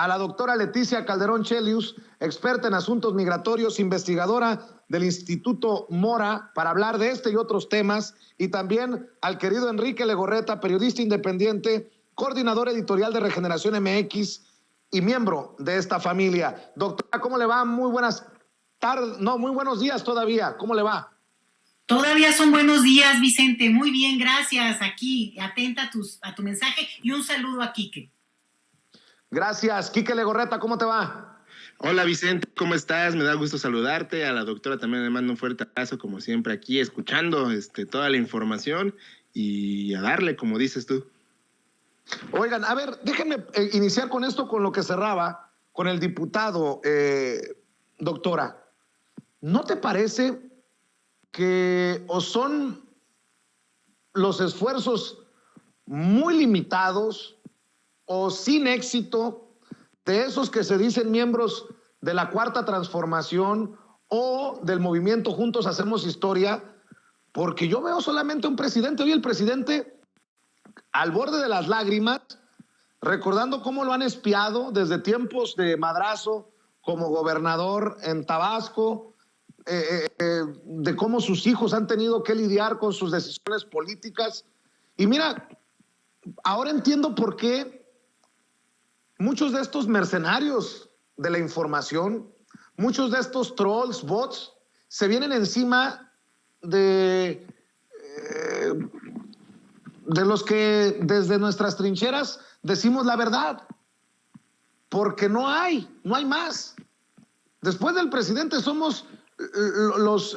a la doctora Leticia Calderón Chelius, experta en asuntos migratorios, investigadora del Instituto Mora, para hablar de este y otros temas, y también al querido Enrique Legorreta, periodista independiente, coordinador editorial de Regeneración MX y miembro de esta familia. Doctora, ¿cómo le va? Muy buenas tardes, no, muy buenos días todavía. ¿Cómo le va? Todavía son buenos días, Vicente. Muy bien, gracias. Aquí, atenta a tu mensaje y un saludo a Quique. Gracias. Quique Legorreta, ¿cómo te va? Hola Vicente, ¿cómo estás? Me da gusto saludarte. A la doctora también le mando un fuerte abrazo, como siempre, aquí escuchando toda la información y a darle, como dices tú. Oigan, a ver, déjenme iniciar con esto, con lo que cerraba, con el diputado, doctora. ¿No te parece que o son los esfuerzos muy limitados o sin éxito de esos que se dicen miembros de la Cuarta Transformación o del movimiento Juntos Hacemos Historia? Porque yo veo solamente un presidente. Hoy el presidente al borde de las lágrimas, recordando cómo lo han espiado desde tiempos de Madrazo como gobernador en Tabasco, de cómo sus hijos han tenido que lidiar con sus decisiones políticas. Y mira, ahora entiendo por qué muchos de estos mercenarios de la información, muchos de estos trolls, bots, se vienen encima de los que desde nuestras trincheras decimos la verdad, porque no hay más. Después del presidente somos los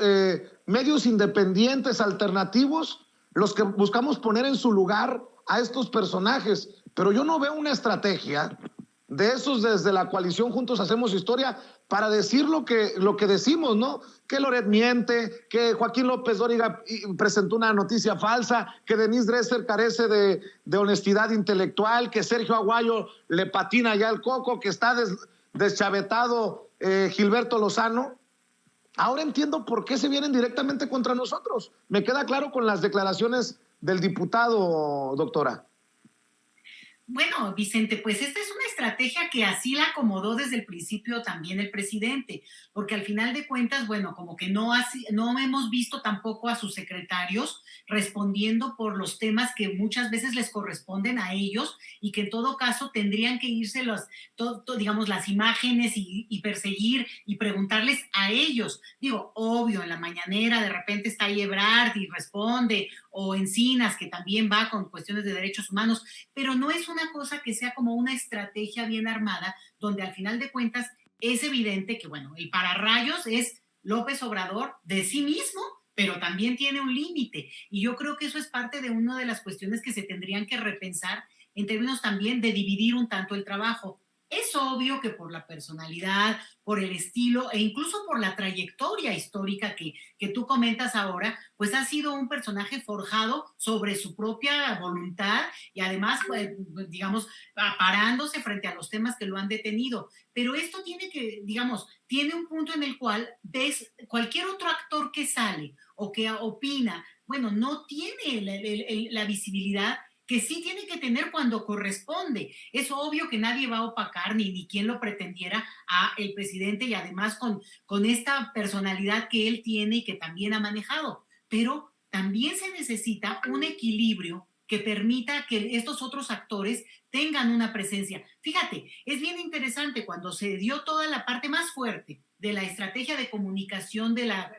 medios independientes, alternativos, los que buscamos poner en su lugar a estos personajes. Pero yo no veo una estrategia de esos desde la coalición Juntos Hacemos Historia para decir lo que decimos, ¿no? Que Loret miente, que Joaquín López Dóriga presentó una noticia falsa, que Denise Dresser carece de honestidad intelectual, que Sergio Aguayo le patina ya el coco, que está deschavetado Gilberto Lozano. Ahora entiendo por qué se vienen directamente contra nosotros. Me queda claro con las declaraciones del diputado, doctora. Bueno, Vicente, pues esta es una estrategia que así la acomodó desde el principio también el presidente, porque al final de cuentas, bueno, como que no hemos visto tampoco a sus secretarios respondiendo por los temas que muchas veces les corresponden a ellos y que en todo caso tendrían que irse digamos, las imágenes y perseguir y preguntarles a ellos. Digo, obvio, en la mañanera de repente está ahí Ebrard y responde, o Encinas, que también va con cuestiones de derechos humanos, pero no es una cosa que sea como una estrategia bien armada, donde al final de cuentas es evidente que, bueno, el pararrayos es López Obrador de sí mismo, pero también tiene un límite. Y yo creo que eso es parte de una de las cuestiones que se tendrían que repensar en términos también de dividir un tanto el trabajo. Es obvio que por la personalidad, por el estilo e incluso por la trayectoria histórica que tú comentas ahora, pues ha sido un personaje forjado sobre su propia voluntad y además, pues, digamos, parándose frente a los temas que lo han detenido. Pero esto tiene un punto en el cual ves cualquier otro actor que sale o que opina, bueno, no tiene la visibilidad que sí tiene que tener cuando corresponde. Es obvio que nadie va a opacar ni quien lo pretendiera a el presidente y además con esta personalidad que él tiene y que también ha manejado. Pero también se necesita un equilibrio que permita que estos otros actores tengan una presencia. Fíjate, es bien interesante cuando se dio toda la parte más fuerte de la estrategia de comunicación de la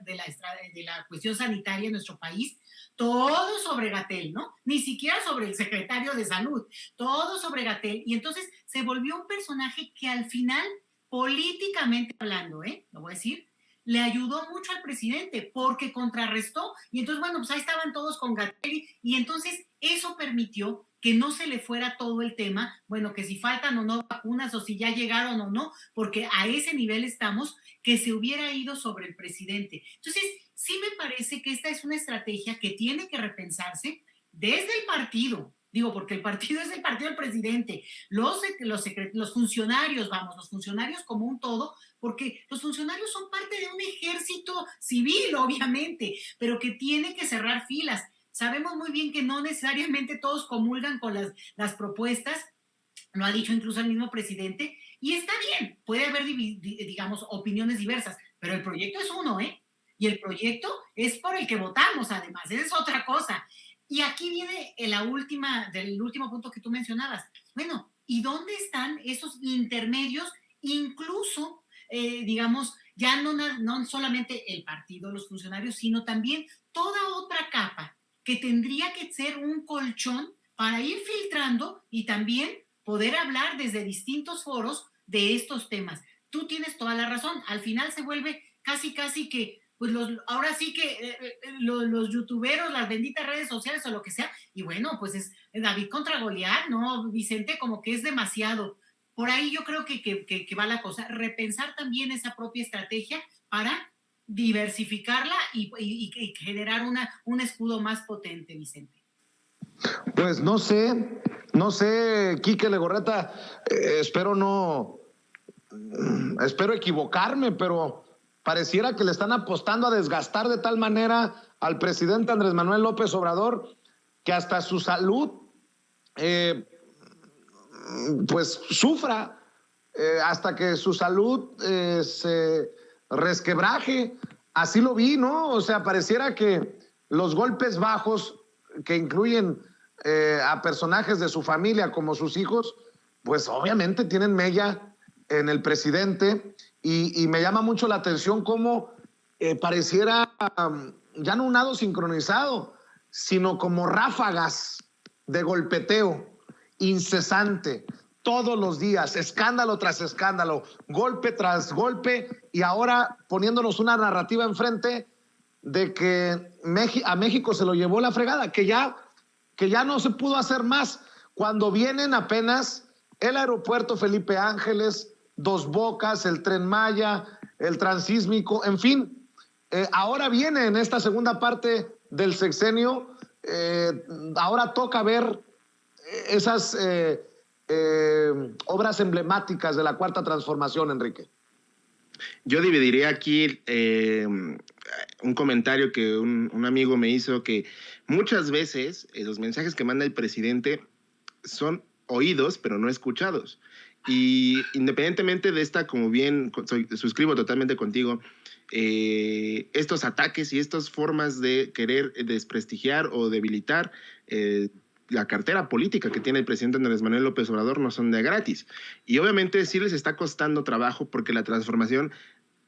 cuestión sanitaria en nuestro país, todo sobre Gatell, ¿no? Ni siquiera sobre el secretario de Salud, todo sobre Gatell. Y entonces se volvió un personaje que al final, políticamente hablando, lo voy a decir, le ayudó mucho al presidente porque contrarrestó. Y entonces, bueno, pues ahí estaban todos con Gatell y entonces eso permitió que no se le fuera todo el tema, bueno, que si faltan o no vacunas o si ya llegaron o no, porque a ese nivel estamos, que se hubiera ido sobre el presidente. Entonces, sí me parece que esta es una estrategia que tiene que repensarse desde el partido, digo, porque el partido es el partido del presidente, los funcionarios, los funcionarios como un todo, porque los funcionarios son parte de un ejército civil, obviamente, pero que tiene que cerrar filas. Sabemos muy bien que no necesariamente todos comulgan con las propuestas, lo ha dicho incluso el mismo presidente, Y está bien, puede haber, digamos, opiniones diversas, pero el proyecto es uno, ¿eh? Y el proyecto es por el que votamos, además, esa es otra cosa. Y aquí viene del último punto que tú mencionabas. Bueno, ¿y dónde están esos intermedios? Incluso, digamos, ya no solamente el partido, los funcionarios, sino también toda otra capa que tendría que ser un colchón para ir filtrando y también poder hablar desde distintos foros de estos temas. Tú tienes toda la razón. Al final se vuelve casi que pues ahora sí que los youtuberos, las benditas redes sociales o lo que sea, y bueno, pues es David contra Goliat, ¿no, Vicente? Como que es demasiado. Por ahí yo creo que va la cosa. Repensar también esa propia estrategia para diversificarla y generar un escudo más potente, Vicente. Pues no sé, Quique Legorreta, espero equivocarme, pero pareciera que le están apostando a desgastar de tal manera al presidente Andrés Manuel López Obrador que hasta su salud pues sufra, hasta que su salud se resquebraje. Así lo vi, ¿no? O sea, pareciera que los golpes bajos que incluyen a personajes de su familia como sus hijos, pues obviamente tienen mella en el presidente y me llama mucho la atención cómo pareciera ya no un nado sincronizado, sino como ráfagas de golpeteo incesante, todos los días, escándalo tras escándalo, golpe tras golpe, y ahora poniéndonos una narrativa enfrente de que a México se lo llevó la fregada, que ya no se pudo hacer más, cuando vienen apenas el aeropuerto Felipe Ángeles, Dos Bocas, el Tren Maya, el Transísmico, en fin. Ahora viene en esta segunda parte del sexenio, ahora toca ver esas obras emblemáticas de la Cuarta Transformación, Enrique. Yo dividiría aquí un comentario que un amigo me hizo, que muchas veces los mensajes que manda el presidente son oídos, pero no escuchados. Y independientemente de esta, como bien suscribo totalmente contigo, estos ataques y estas formas de querer desprestigiar o debilitar la cartera política que tiene el presidente Andrés Manuel López Obrador no son de gratis. Y obviamente sí les está costando trabajo porque la transformación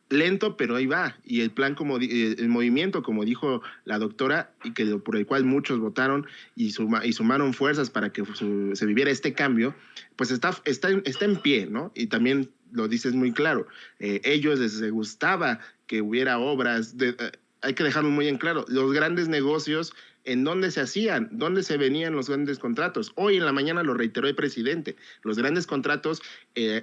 lento, pero ahí va. Y el plan, el movimiento, como dijo la doctora, y que por el cual muchos votaron y sumaron fuerzas para que se viviera este cambio, pues está en pie, ¿no? Y también lo dices muy claro. Ellos les gustaba que hubiera obras. Hay que dejarlo muy en claro. Los grandes negocios, ¿en dónde se hacían? ¿Dónde se venían los grandes contratos? Hoy en la mañana lo reiteró el presidente. Los grandes contratos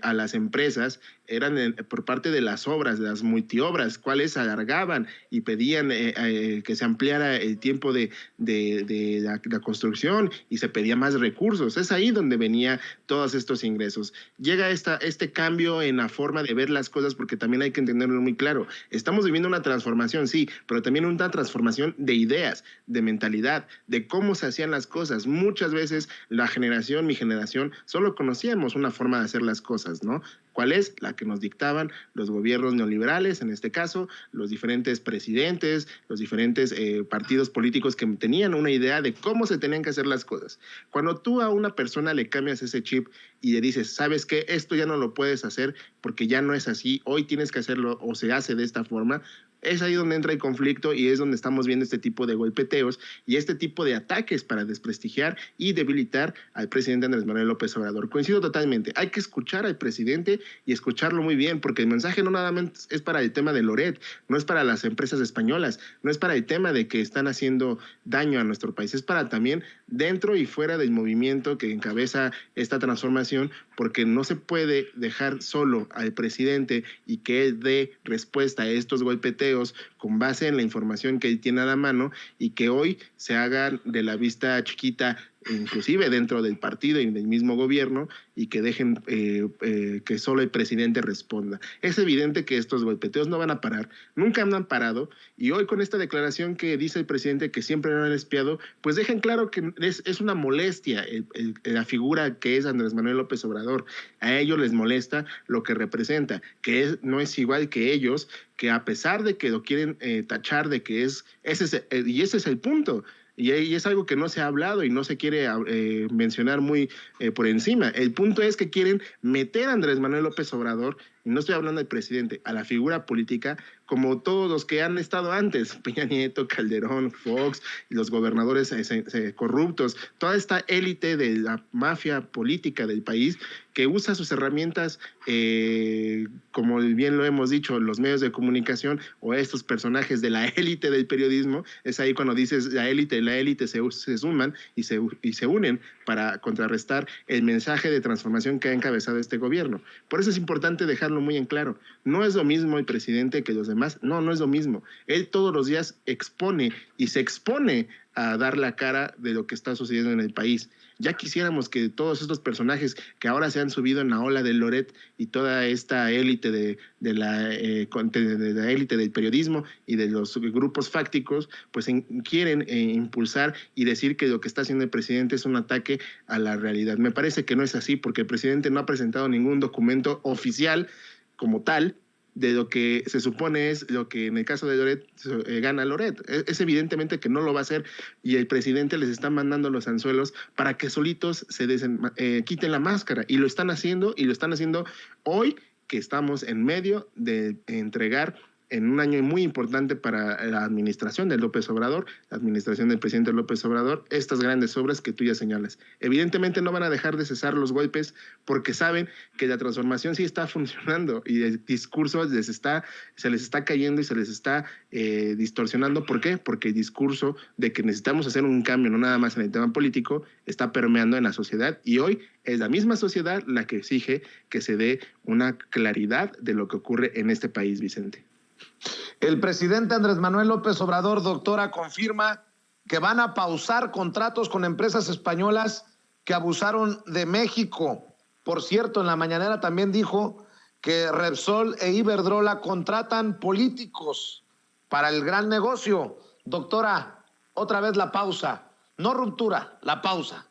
a las empresas eran por parte de las obras, de las multiobras, cuales alargaban y pedían que se ampliara el tiempo de la construcción y se pedía más recursos. Es ahí donde venía todos estos ingresos. Llega este cambio en la forma de ver las cosas, porque también hay que entenderlo muy claro. Estamos viviendo una transformación, sí, pero también una transformación de ideas, de mentalidad, de cómo se hacían las cosas. Muchas veces mi generación, solo conocíamos una forma de hacer las cosas, ¿no? ¿Cuál es? La que nos dictaban los gobiernos neoliberales, en este caso, los diferentes presidentes, los diferentes partidos políticos que tenían una idea de cómo se tenían que hacer las cosas. Cuando tú a una persona le cambias ese chip y le dices, ¿sabes qué? Esto ya no lo puedes hacer porque ya no es así, hoy tienes que hacerlo o se hace de esta forma. Es ahí donde entra el conflicto y es donde estamos viendo este tipo de golpeteos y este tipo de ataques para desprestigiar y debilitar al presidente Andrés Manuel López Obrador. Coincido totalmente. Hay que escuchar al presidente y escucharlo muy bien, porque el mensaje no nada más es para el tema de Loret, no es para las empresas españolas, no es para el tema de que están haciendo daño a nuestro país, es para también dentro y fuera del movimiento que encabeza esta transformación, porque no se puede dejar solo al presidente y que él dé respuesta a estos golpeteos con base en la información que él tiene a la mano y que hoy se hagan de la vista chiquita inclusive dentro del partido y del mismo gobierno, y que dejen que solo el presidente responda. Es evidente que estos golpeteos no van a parar, nunca han parado, y hoy con esta declaración que dice el presidente que siempre lo han espiado, pues dejen claro que es una molestia la figura que es Andrés Manuel López Obrador. A ellos les molesta lo que representa, que no es igual que ellos, que a pesar de que lo quieren tachar de que ese es el punto. Y es algo que no se ha hablado y no se quiere mencionar muy por encima. El punto es que quieren meter a Andrés Manuel López Obrador, y no estoy hablando del presidente, a la figura política, como todos los que han estado antes, Peña Nieto, Calderón, Fox, los gobernadores corruptos, toda esta élite de la mafia política del país que usa sus herramientas, como bien lo hemos dicho, los medios de comunicación o estos personajes de la élite del periodismo. Es ahí cuando dices la élite se suman y se unen para contrarrestar el mensaje de transformación que ha encabezado este gobierno. Por eso es importante dejarlo muy en claro. No es lo mismo el presidente que los demás. No es lo mismo. Él todos los días expone y se expone a dar la cara de lo que está sucediendo en el país. Ya quisiéramos que todos estos personajes que ahora se han subido en la ola de Loret y toda esta élite de la élite del periodismo y de los grupos fácticos, pues quieren impulsar y decir que lo que está haciendo el presidente es un ataque a la realidad. Me parece que no es así, porque el presidente no ha presentado ningún documento oficial como tal de lo que se supone es lo que en el caso de Loret gana Loret. Es evidentemente que no lo va a hacer, y el presidente les está mandando los anzuelos para que solitos se quiten la máscara, y lo están haciendo hoy, que estamos en medio de entregar en un año muy importante para la administración de López Obrador, la administración del presidente López Obrador, estas grandes obras que tú ya señalas. Evidentemente no van a dejar de cesar los golpes, porque saben que la transformación sí está funcionando y el discurso se les está cayendo y se les está distorsionando. ¿Por qué? Porque el discurso de que necesitamos hacer un cambio, no nada más en el tema político, está permeando en la sociedad, y hoy es la misma sociedad la que exige que se dé una claridad de lo que ocurre en este país, Vicente. El presidente Andrés Manuel López Obrador, doctora, confirma que van a pausar contratos con empresas españolas que abusaron de México. Por cierto, en la mañanera también dijo que Repsol e Iberdrola contratan políticos para el gran negocio. Doctora, otra vez la pausa. No ruptura, la pausa.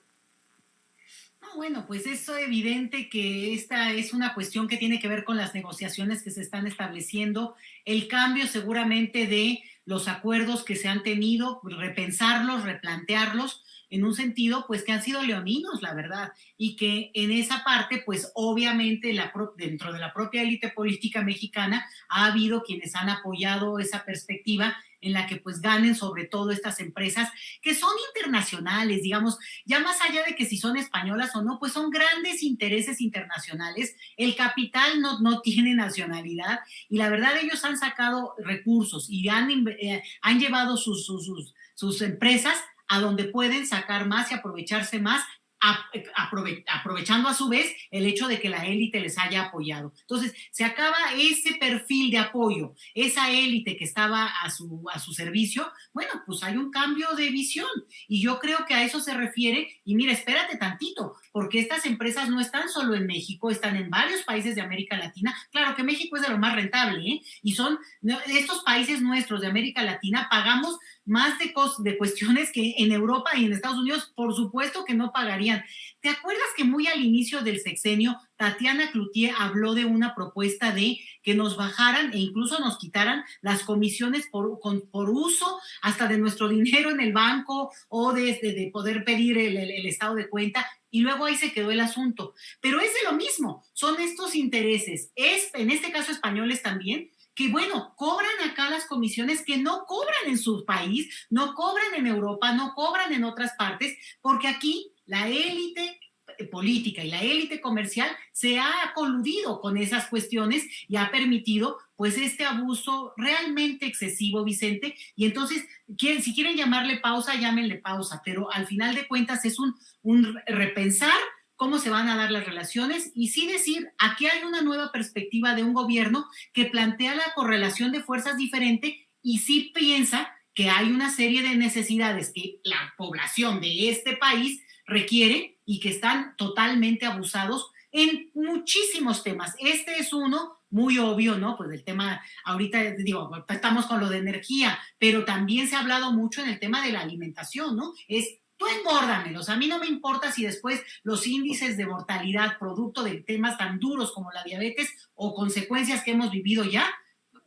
Bueno, pues es evidente que esta es una cuestión que tiene que ver con las negociaciones que se están estableciendo, el cambio seguramente de los acuerdos que se han tenido, repensarlos, replantearlos, en un sentido, pues que han sido leoninos, la verdad, y que en esa parte, pues obviamente dentro de la propia élite política mexicana ha habido quienes han apoyado esa perspectiva en la que pues ganen sobre todo estas empresas que son internacionales, digamos, ya más allá de que si son españolas o no, pues son grandes intereses internacionales, el capital no tiene nacionalidad, y la verdad ellos han sacado recursos y han llevado sus empresas a donde pueden sacar más y aprovecharse más, aprovechando a su vez el hecho de que la élite les haya apoyado. Entonces, se acaba ese perfil de apoyo, esa élite que estaba a su servicio. Bueno, pues hay un cambio de visión, y yo creo que a eso se refiere. Y mira, espérate tantito, porque estas empresas no están solo en México, están en varios países de América Latina. Claro que México es de lo más rentable, y son estos países nuestros de América Latina, pagamos más de cuestiones que en Europa y en Estados Unidos, por supuesto que no pagarían. ¿Te acuerdas que muy al inicio del sexenio, Tatiana Cloutier habló de una propuesta de que nos bajaran e incluso nos quitaran las comisiones por uso hasta de nuestro dinero en el banco, o de poder pedir el estado de cuenta? Y luego ahí se quedó el asunto. Pero es de lo mismo, son estos intereses, en este caso españoles también, que bueno, cobran acá las comisiones que no cobran en su país, no cobran en Europa, no cobran en otras partes, porque aquí la élite política y la élite comercial se ha coludido con esas cuestiones y ha permitido pues este abuso realmente excesivo, Vicente. Y entonces, si quieren llamarle pausa, llámenle pausa, pero al final de cuentas es un repensar cómo se van a dar las relaciones, y sí decir, aquí hay una nueva perspectiva de un gobierno que plantea la correlación de fuerzas diferente, y sí piensa que hay una serie de necesidades que la población de este país requiere y que están totalmente abusados en muchísimos temas. Este es uno muy obvio, ¿no? Pues el tema, ahorita digo, estamos con lo de energía, pero también se ha hablado mucho en el tema de la alimentación, ¿no? Es tú engórdamelos, a mí no me importa si después los índices de mortalidad producto de temas tan duros como la diabetes o consecuencias que hemos vivido ya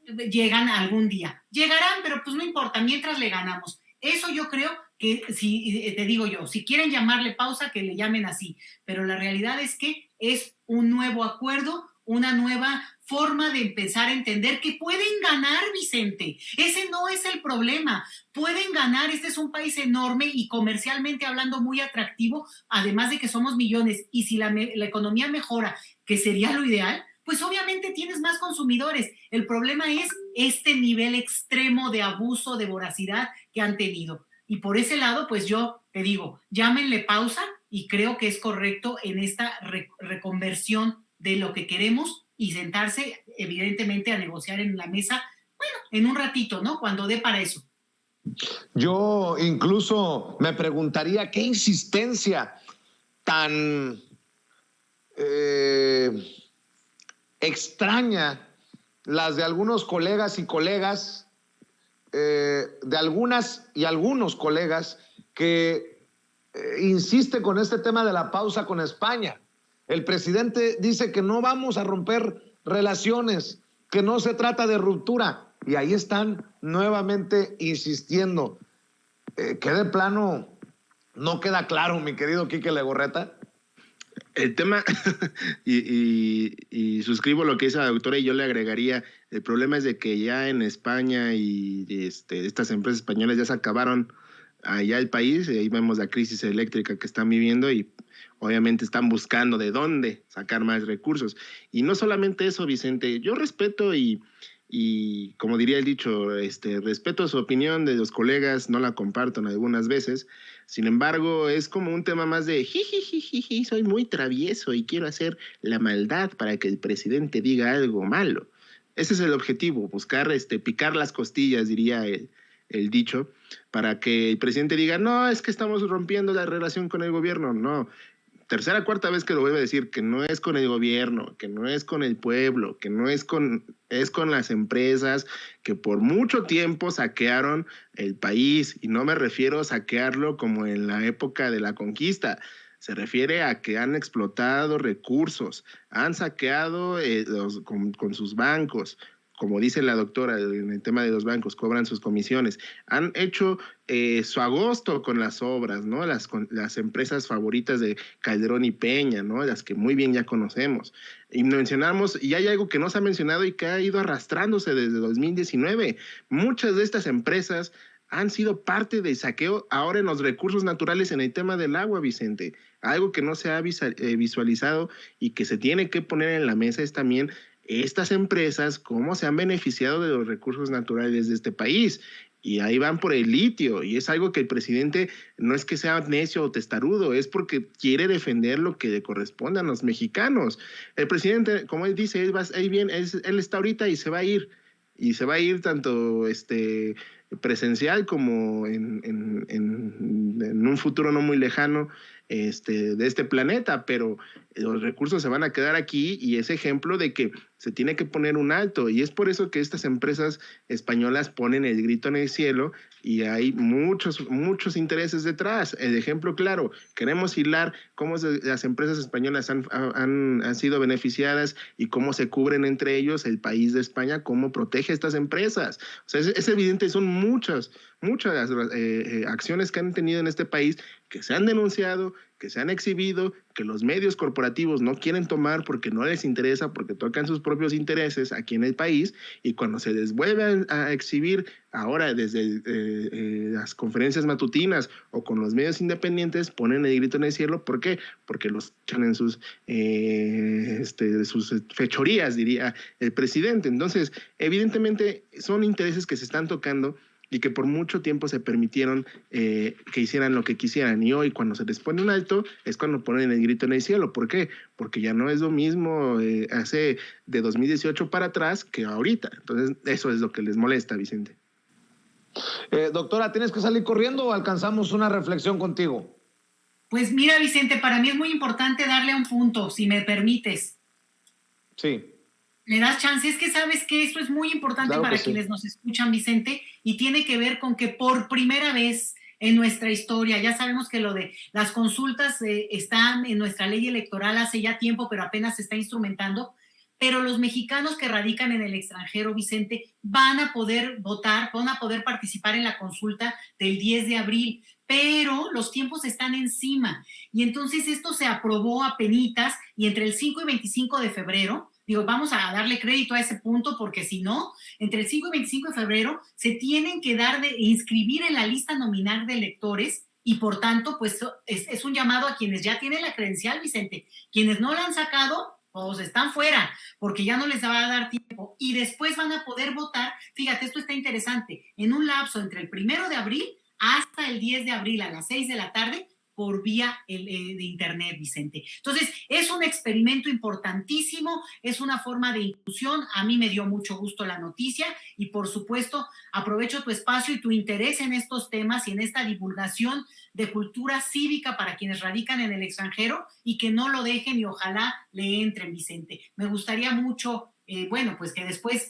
llegan algún día. Llegarán, pero pues no importa, mientras le ganamos. Eso yo creo que, si te digo yo, si quieren llamarle pausa, que le llamen así, pero la realidad es que es un nuevo acuerdo, una nueva forma de empezar a entender que pueden ganar, Vicente. Ese no es el problema. Pueden ganar. Este es un país enorme y comercialmente hablando muy atractivo, además de que somos millones. Y si la economía mejora, que sería lo ideal, pues obviamente tienes más consumidores. El problema es este nivel extremo de abuso, de voracidad que han tenido. Y por ese lado, pues yo te digo, llámenle pausa y creo que es correcto en esta reconversión de lo que queremos y sentarse, evidentemente, a negociar en la mesa, bueno, en un ratito, ¿no? Cuando dé para eso. Yo incluso me preguntaría qué insistencia tan extraña las de algunos colegas y colegas, de algunas y algunos colegas que insiste con este tema de la pausa con España. El presidente dice que no vamos a romper relaciones, que no se trata de ruptura, y ahí están nuevamente insistiendo. Que de plano no queda claro, mi querido Quique Legorreta. El tema, y suscribo lo que dice la doctora, y yo le agregaría, el problema es de que ya en España y estas empresas españolas ya se acabaron allá el país, y ahí vemos la crisis eléctrica que están viviendo y obviamente están buscando de dónde sacar más recursos. Y no solamente eso, Vicente, yo respeto y como diría el dicho, respeto su opinión de los colegas, no la comparto en algunas veces, sin embargo, es como un tema más de jijijiji, soy muy travieso y quiero hacer la maldad para que el presidente diga algo malo. Ese es el objetivo, buscar picar las costillas, diría el dicho, para que el presidente diga, no, es que estamos rompiendo la relación con el gobierno. No, tercera, cuarta vez que lo vuelvo a decir, que no es con el gobierno, que no es con el pueblo, que no es con las empresas que por mucho tiempo saquearon el país, y no me refiero a saquearlo como en la época de la conquista, se refiere a que han explotado recursos, han saqueado con sus bancos, como dice la doctora en el tema de los bancos, cobran sus comisiones, han hecho su agosto con las obras, ¿no? Las empresas favoritas de Calderón y Peña, ¿no? Las que muy bien ya conocemos. Y mencionamos, y hay algo que no se ha mencionado y que ha ido arrastrándose desde 2019. Muchas de estas empresas han sido parte del saqueo ahora en los recursos naturales en el tema del agua, Vicente. Algo que no se ha visualizado y que se tiene que poner en la mesa es también estas empresas, cómo se han beneficiado de los recursos naturales de este país. Y ahí van por el litio, y es algo que el presidente no es que sea necio o testarudo, es porque quiere defender lo que le corresponde a los mexicanos. El presidente, como él dice, él está ahorita y se va a ir tanto presencial como en un futuro no muy lejano de este planeta, pero los recursos se van a quedar aquí, y es ejemplo de que se tiene que poner un alto, y es por eso que estas empresas españolas ponen el grito en el cielo, y hay muchos intereses detrás. El ejemplo claro, queremos hilar cómo las empresas españolas han sido beneficiadas y cómo se cubren entre ellos el país de España, cómo protege a estas empresas. O sea, es evidente, son muchas las acciones que han tenido en este país que se han denunciado, que se han exhibido, que los medios corporativos no quieren tomar porque no les interesa, porque tocan sus propios intereses aquí en el país, y cuando se les vuelve a exhibir ahora desde las conferencias matutinas o con los medios independientes, ponen el grito en el cielo. ¿Por qué? Porque los echan en sus fechorías, diría el presidente. Entonces, evidentemente son intereses que se están tocando y que por mucho tiempo se permitieron que hicieran lo que quisieran, y hoy cuando se les pone un alto es cuando ponen el grito en el cielo. ¿Por qué? Porque ya no es lo mismo hace de 2018 para atrás que ahorita. Entonces eso es lo que les molesta, Vicente. Doctora, ¿tienes que salir corriendo o alcanzamos una reflexión contigo? Pues mira, Vicente, para mí es muy importante darle un punto, si me permites. Sí. ¿Me das chance? Es que sabes que esto es muy importante Claro que para sí. quienes nos escuchan, Vicente, y tiene que ver con que por primera vez en nuestra historia, ya sabemos que lo de las consultas están en nuestra ley electoral hace ya tiempo, pero apenas se está instrumentando, pero los mexicanos que radican en el extranjero, Vicente, van a poder votar, van a poder participar en la consulta del 10 de abril, pero los tiempos están encima. Y entonces esto se aprobó a penitas y entre el 5 y 25 de febrero, digo, vamos a darle crédito a ese punto porque si no, entre el 5 y 25 de febrero se tienen que inscribir en la lista nominal de electores y por tanto, pues es un llamado a quienes ya tienen la credencial, Vicente. Quienes no la han sacado, pues están fuera, porque ya no les va a dar tiempo. Y después van a poder votar, fíjate, esto está interesante, en un lapso entre el 1 de abril hasta el 10 de abril a las 6 de la tarde por vía de internet, Vicente. Entonces, es un experimento importantísimo, es una forma de inclusión. A mí me dio mucho gusto la noticia y, por supuesto, aprovecho tu espacio y tu interés en estos temas y en esta divulgación de cultura cívica para quienes radican en el extranjero y que no lo dejen y ojalá le entren, Vicente. Me gustaría mucho bueno, pues que después,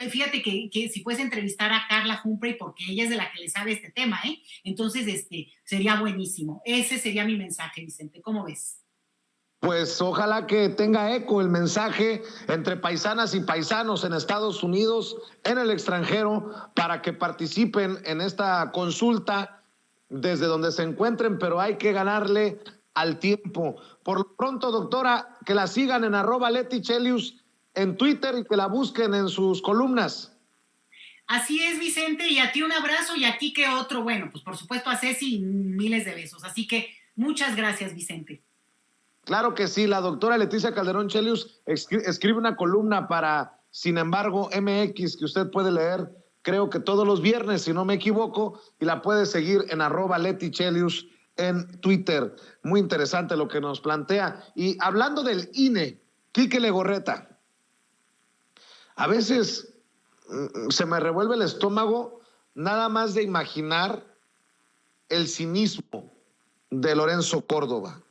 fíjate que si puedes entrevistar a Carla Humphrey, porque ella es de la que le sabe este tema, entonces sería buenísimo. Ese sería mi mensaje, Vicente. ¿Cómo ves? Pues ojalá que tenga eco el mensaje entre paisanas y paisanos en Estados Unidos, en el extranjero, para que participen en esta consulta desde donde se encuentren, pero hay que ganarle al tiempo. Por lo pronto, doctora, que la sigan en @LetiChelius en Twitter y que la busquen en sus columnas. Así es, Vicente, y a ti un abrazo y a ti que otro. Bueno, pues por supuesto a Ceci miles de besos. Así que muchas gracias, Vicente. Claro que sí, la doctora Leticia Calderón Chelius escribe una columna para Sin embargo MX que usted puede leer, creo que todos los viernes, si no me equivoco, y la puede seguir en @LetiChelius en Twitter. Muy interesante lo que nos plantea. Y hablando del INE, Quique Legorreta, a veces se me revuelve el estómago nada más de imaginar el cinismo de Lorenzo Córdoba.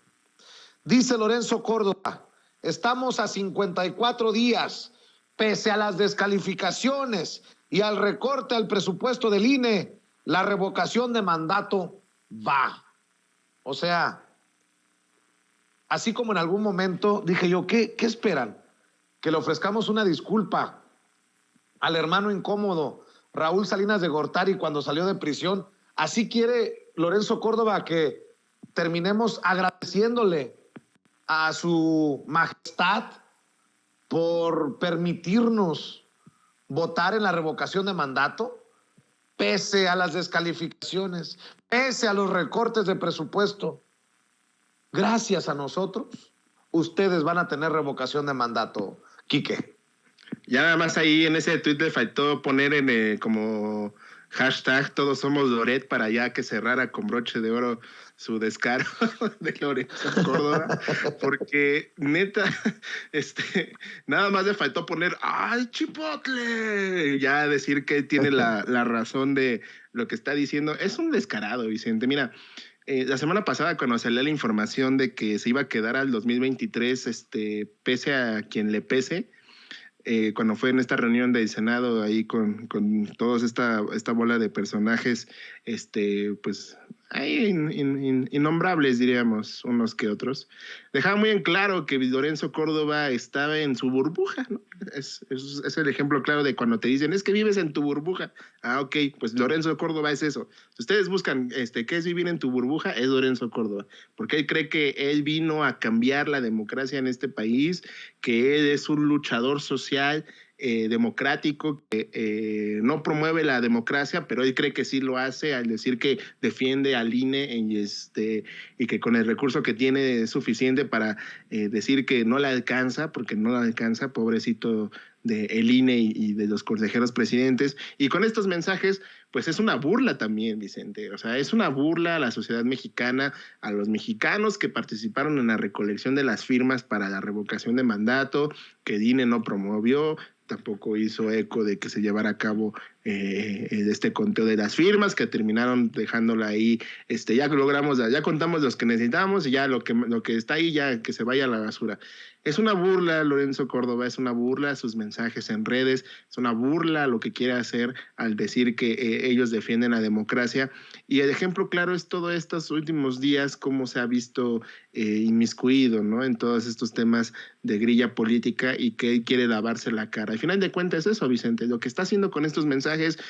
Dice Lorenzo Córdoba, estamos a 54 días, pese a las descalificaciones y al recorte al presupuesto del INE, la revocación de mandato va. O sea, así como en algún momento dije yo, ¿qué esperan? Que le ofrezcamos una disculpa al hermano incómodo Raúl Salinas de Gortari cuando salió de prisión. Así quiere Lorenzo Córdoba que terminemos agradeciéndole a su majestad por permitirnos votar en la revocación de mandato, pese a las descalificaciones, pese a los recortes de presupuesto. Gracias a nosotros, ustedes van a tener revocación de mandato, Quique. Ya nada más ahí en ese tweet le faltó poner como hashtag todos somos Loret para ya que cerrara con broche de oro su descaro de Lorenzo Córdoba, porque neta, nada más le faltó poner ¡ay, Chipotle! Ya decir que tiene la razón de lo que está diciendo. Es un descarado, Vicente. Mira, la semana pasada cuando salió la información de que se iba a quedar al 2023, pese a quien le pese, cuando fue en esta reunión del Senado ahí con todos esta bola de personajes, pues ahí innombrables diríamos unos que otros, dejaba muy en claro que Lorenzo Córdoba estaba en su burbuja, ¿no? Es el ejemplo claro de cuando te dicen, es que vives en tu burbuja. Ah, ok, pues Lorenzo Córdoba es eso. Si ustedes buscan qué es vivir en tu burbuja, es Lorenzo Córdoba, porque él cree que él vino a cambiar la democracia en este país, que él es un luchador social democrático que no promueve la democracia, pero él cree que sí lo hace al decir que defiende al INE y que con el recurso que tiene es suficiente para decir que no le alcanza, porque no le alcanza, pobrecito del INE y de los consejeros presidentes. Y con estos mensajes, pues es una burla también, Vicente. O sea, es una burla a la sociedad mexicana, a los mexicanos que participaron en la recolección de las firmas para la revocación de mandato, que el INE no promovió, tampoco hizo eco de que se llevara a cabo este conteo de las firmas, que terminaron dejándola ahí, ya contamos los que necesitamos y ya lo que está ahí ya que se vaya a la basura. Es una burla, Lorenzo Córdoba, es una burla sus mensajes en redes, es una burla lo que quiere hacer al decir que ellos defienden la democracia. Y el ejemplo claro es todos estos últimos días, cómo se ha visto inmiscuido, ¿no?, en todos estos temas de grilla política y que él quiere lavarse la cara. Al final de cuentas es eso, Vicente, lo que está haciendo con estos mensajes,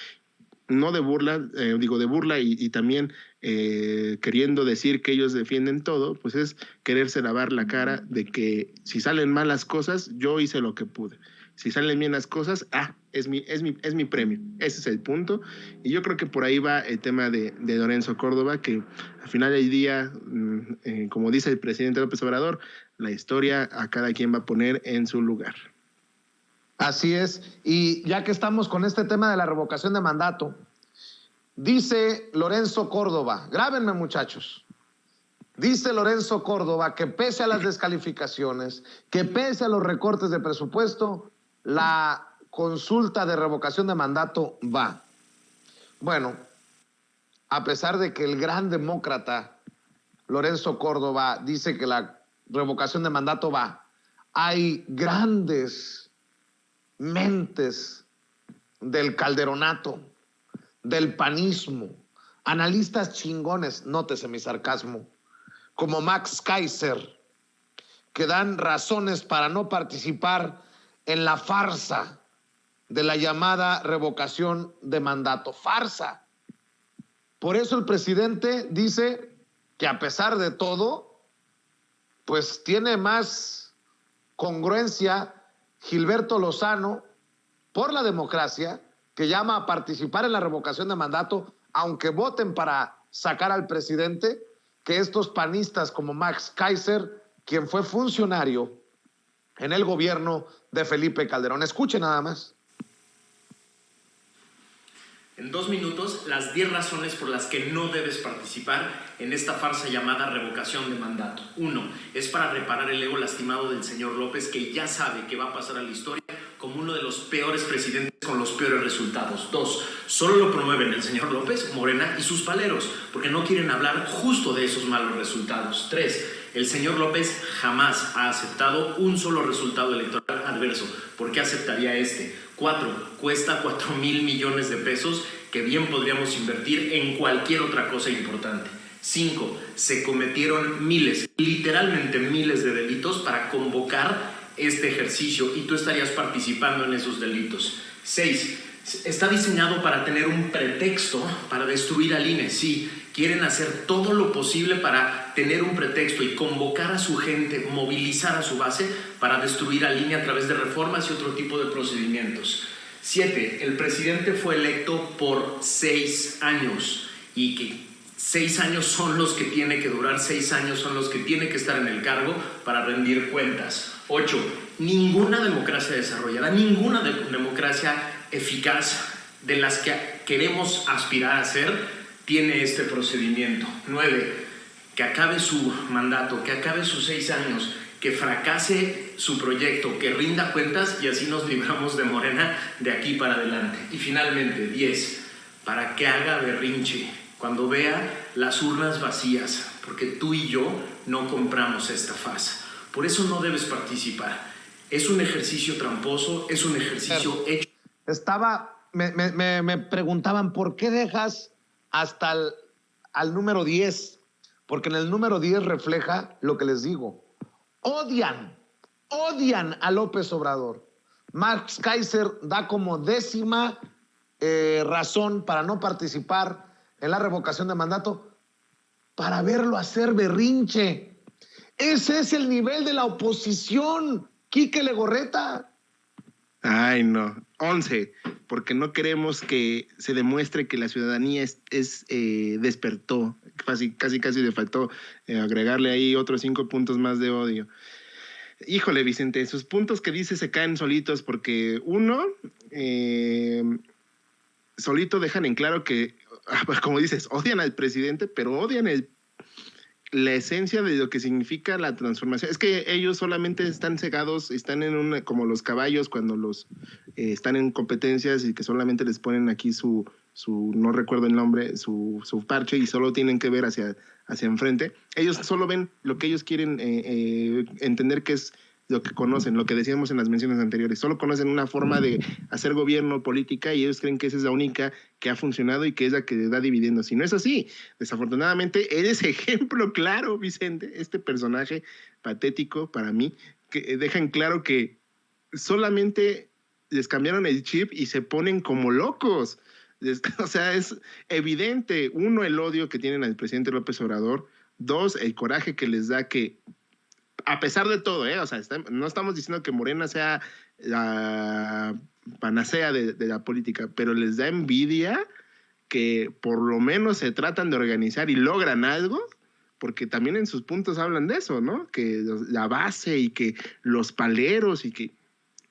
no de burla, de burla y también queriendo decir que ellos defienden todo, pues es quererse lavar la cara de que si salen mal las cosas, yo hice lo que pude. Si salen bien las cosas, es mi premio. Ese es el punto. Y yo creo que por ahí va el tema de Lorenzo Córdoba, que al final del día, como dice el presidente López Obrador, la historia a cada quien va a poner en su lugar. Así es. Y ya que estamos con este tema de la revocación de mandato, dice Lorenzo Córdoba, grábenme muchachos, dice Lorenzo Córdoba que pese a las descalificaciones, que pese a los recortes de presupuesto, la consulta de revocación de mandato va. Bueno, a pesar de que el gran demócrata Lorenzo Córdoba dice que la revocación de mandato va, hay grandes mentes del calderonato, del panismo, analistas chingones, nótese mi sarcasmo, como Max Kaiser, que dan razones para no participar en la farsa de la llamada revocación de mandato. Farsa. Por eso el presidente dice que a pesar de todo, pues tiene más congruencia Gilberto Lozano por la democracia, que llama a participar en la revocación de mandato, aunque voten para sacar al presidente, que estos panistas como Max Kaiser, quien fue funcionario en el gobierno de Felipe Calderón. Escuche nada más. En 2 minutos, las 10 razones por las que no debes participar en esta farsa llamada revocación de mandato. 1. Es para reparar el ego lastimado del señor López, que ya sabe que va a pasar a la historia como uno de los peores presidentes con los peores resultados. 2. Solo lo promueven el señor López, Morena y sus paleros, porque no quieren hablar justo de esos malos resultados. 3. El señor López jamás ha aceptado un solo resultado electoral adverso. ¿Por qué aceptaría este? 4. Cuesta 4,000 millones de pesos que bien podríamos invertir en cualquier otra cosa importante. 5. Se cometieron miles, literalmente miles de delitos para convocar este ejercicio y tú estarías participando en esos delitos. 6. Está diseñado para tener un pretexto para destruir al INE. Sí, quieren hacer todo lo posible para tener un pretexto y convocar a su gente, movilizar a su base para destruir al INE a través de reformas y otro tipo de procedimientos. 7. El presidente fue electo por 6 años y que 6 años son los que tiene que durar, 6 años son los que tiene que estar en el cargo para rendir cuentas. 8. Ninguna democracia desarrollada, ninguna democracia eficaz de las que queremos aspirar a ser, tiene este procedimiento. 9. Que acabe su mandato, que acabe sus 6 años, que fracase su proyecto, que rinda cuentas y así nos libramos de Morena de aquí para adelante. Y finalmente, 10. Para que haga berrinche cuando vea las urnas vacías, porque tú y yo no compramos esta farsa. Por eso no debes participar. Es un ejercicio tramposo, es un ejercicio hecho. Me preguntaban, ¿por qué dejas hasta al número 10? Porque en el número 10 refleja lo que les digo. Odian a López Obrador. Max Kaiser da como 10ª razón para no participar en la revocación de mandato, para verlo hacer berrinche. Ese es el nivel de la oposición, Quique Legorreta. Ay, no. 11, porque no queremos que se demuestre que la ciudadanía despertó. Casi le faltó agregarle ahí otros 5 puntos más de odio. Híjole, Vicente, esos puntos que dice se caen solitos porque uno, solito dejan en claro que, como dices, odian al presidente, pero odian la esencia de lo que significa la transformación. Es que ellos solamente están cegados, están en una, como los caballos cuando los están en competencias y que solamente les ponen aquí su no recuerdo el nombre, su parche y solo tienen que ver hacia enfrente. Ellos solo ven lo que ellos quieren entender que es lo que conocen, lo que decíamos en las menciones anteriores. Solo conocen una forma de hacer gobierno, política, y ellos creen que esa es la única que ha funcionado y que es la que da dividendos. Si no es así, desafortunadamente, eres ejemplo claro, Vicente, este personaje patético para mí, que dejan claro que solamente les cambiaron el chip y se ponen como locos. O sea, es evidente, uno, el odio que tienen al presidente López Obrador, dos, el coraje que les da que, a pesar de todo, o sea, no estamos diciendo que Morena sea la panacea de la política, pero les da envidia que por lo menos se tratan de organizar y logran algo, porque también en sus puntos hablan de eso, ¿no? Que la base y que los paleros y que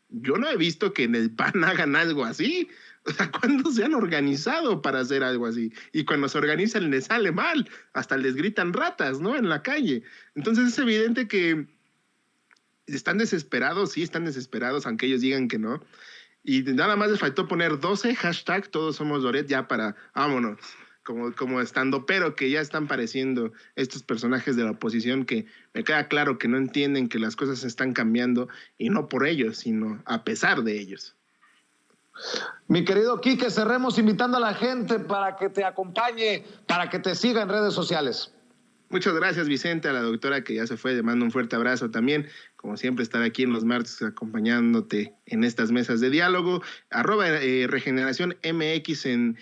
yo no he visto que en el PAN hagan algo así. O sea, ¿cuándo se han organizado para hacer algo así? Y cuando se organizan les sale mal, hasta les gritan ratas, ¿no? En la calle. Entonces es evidente que están desesperados, sí están desesperados, aunque ellos digan que no. Y nada más les faltó poner 12, hashtag todos somos Loret, ya para, vámonos, como estando, pero que ya están pareciendo estos personajes de la oposición que me queda claro que no entienden que las cosas están cambiando y no por ellos, sino a pesar de ellos. Mi querido Quique, cerremos invitando a la gente para que te acompañe, para que te siga en redes sociales. Muchas gracias, Vicente, a la doctora que ya se fue, le mando un fuerte abrazo también. Como siempre, estar aquí en los martes acompañándote en estas mesas de diálogo. @Regeneración MX en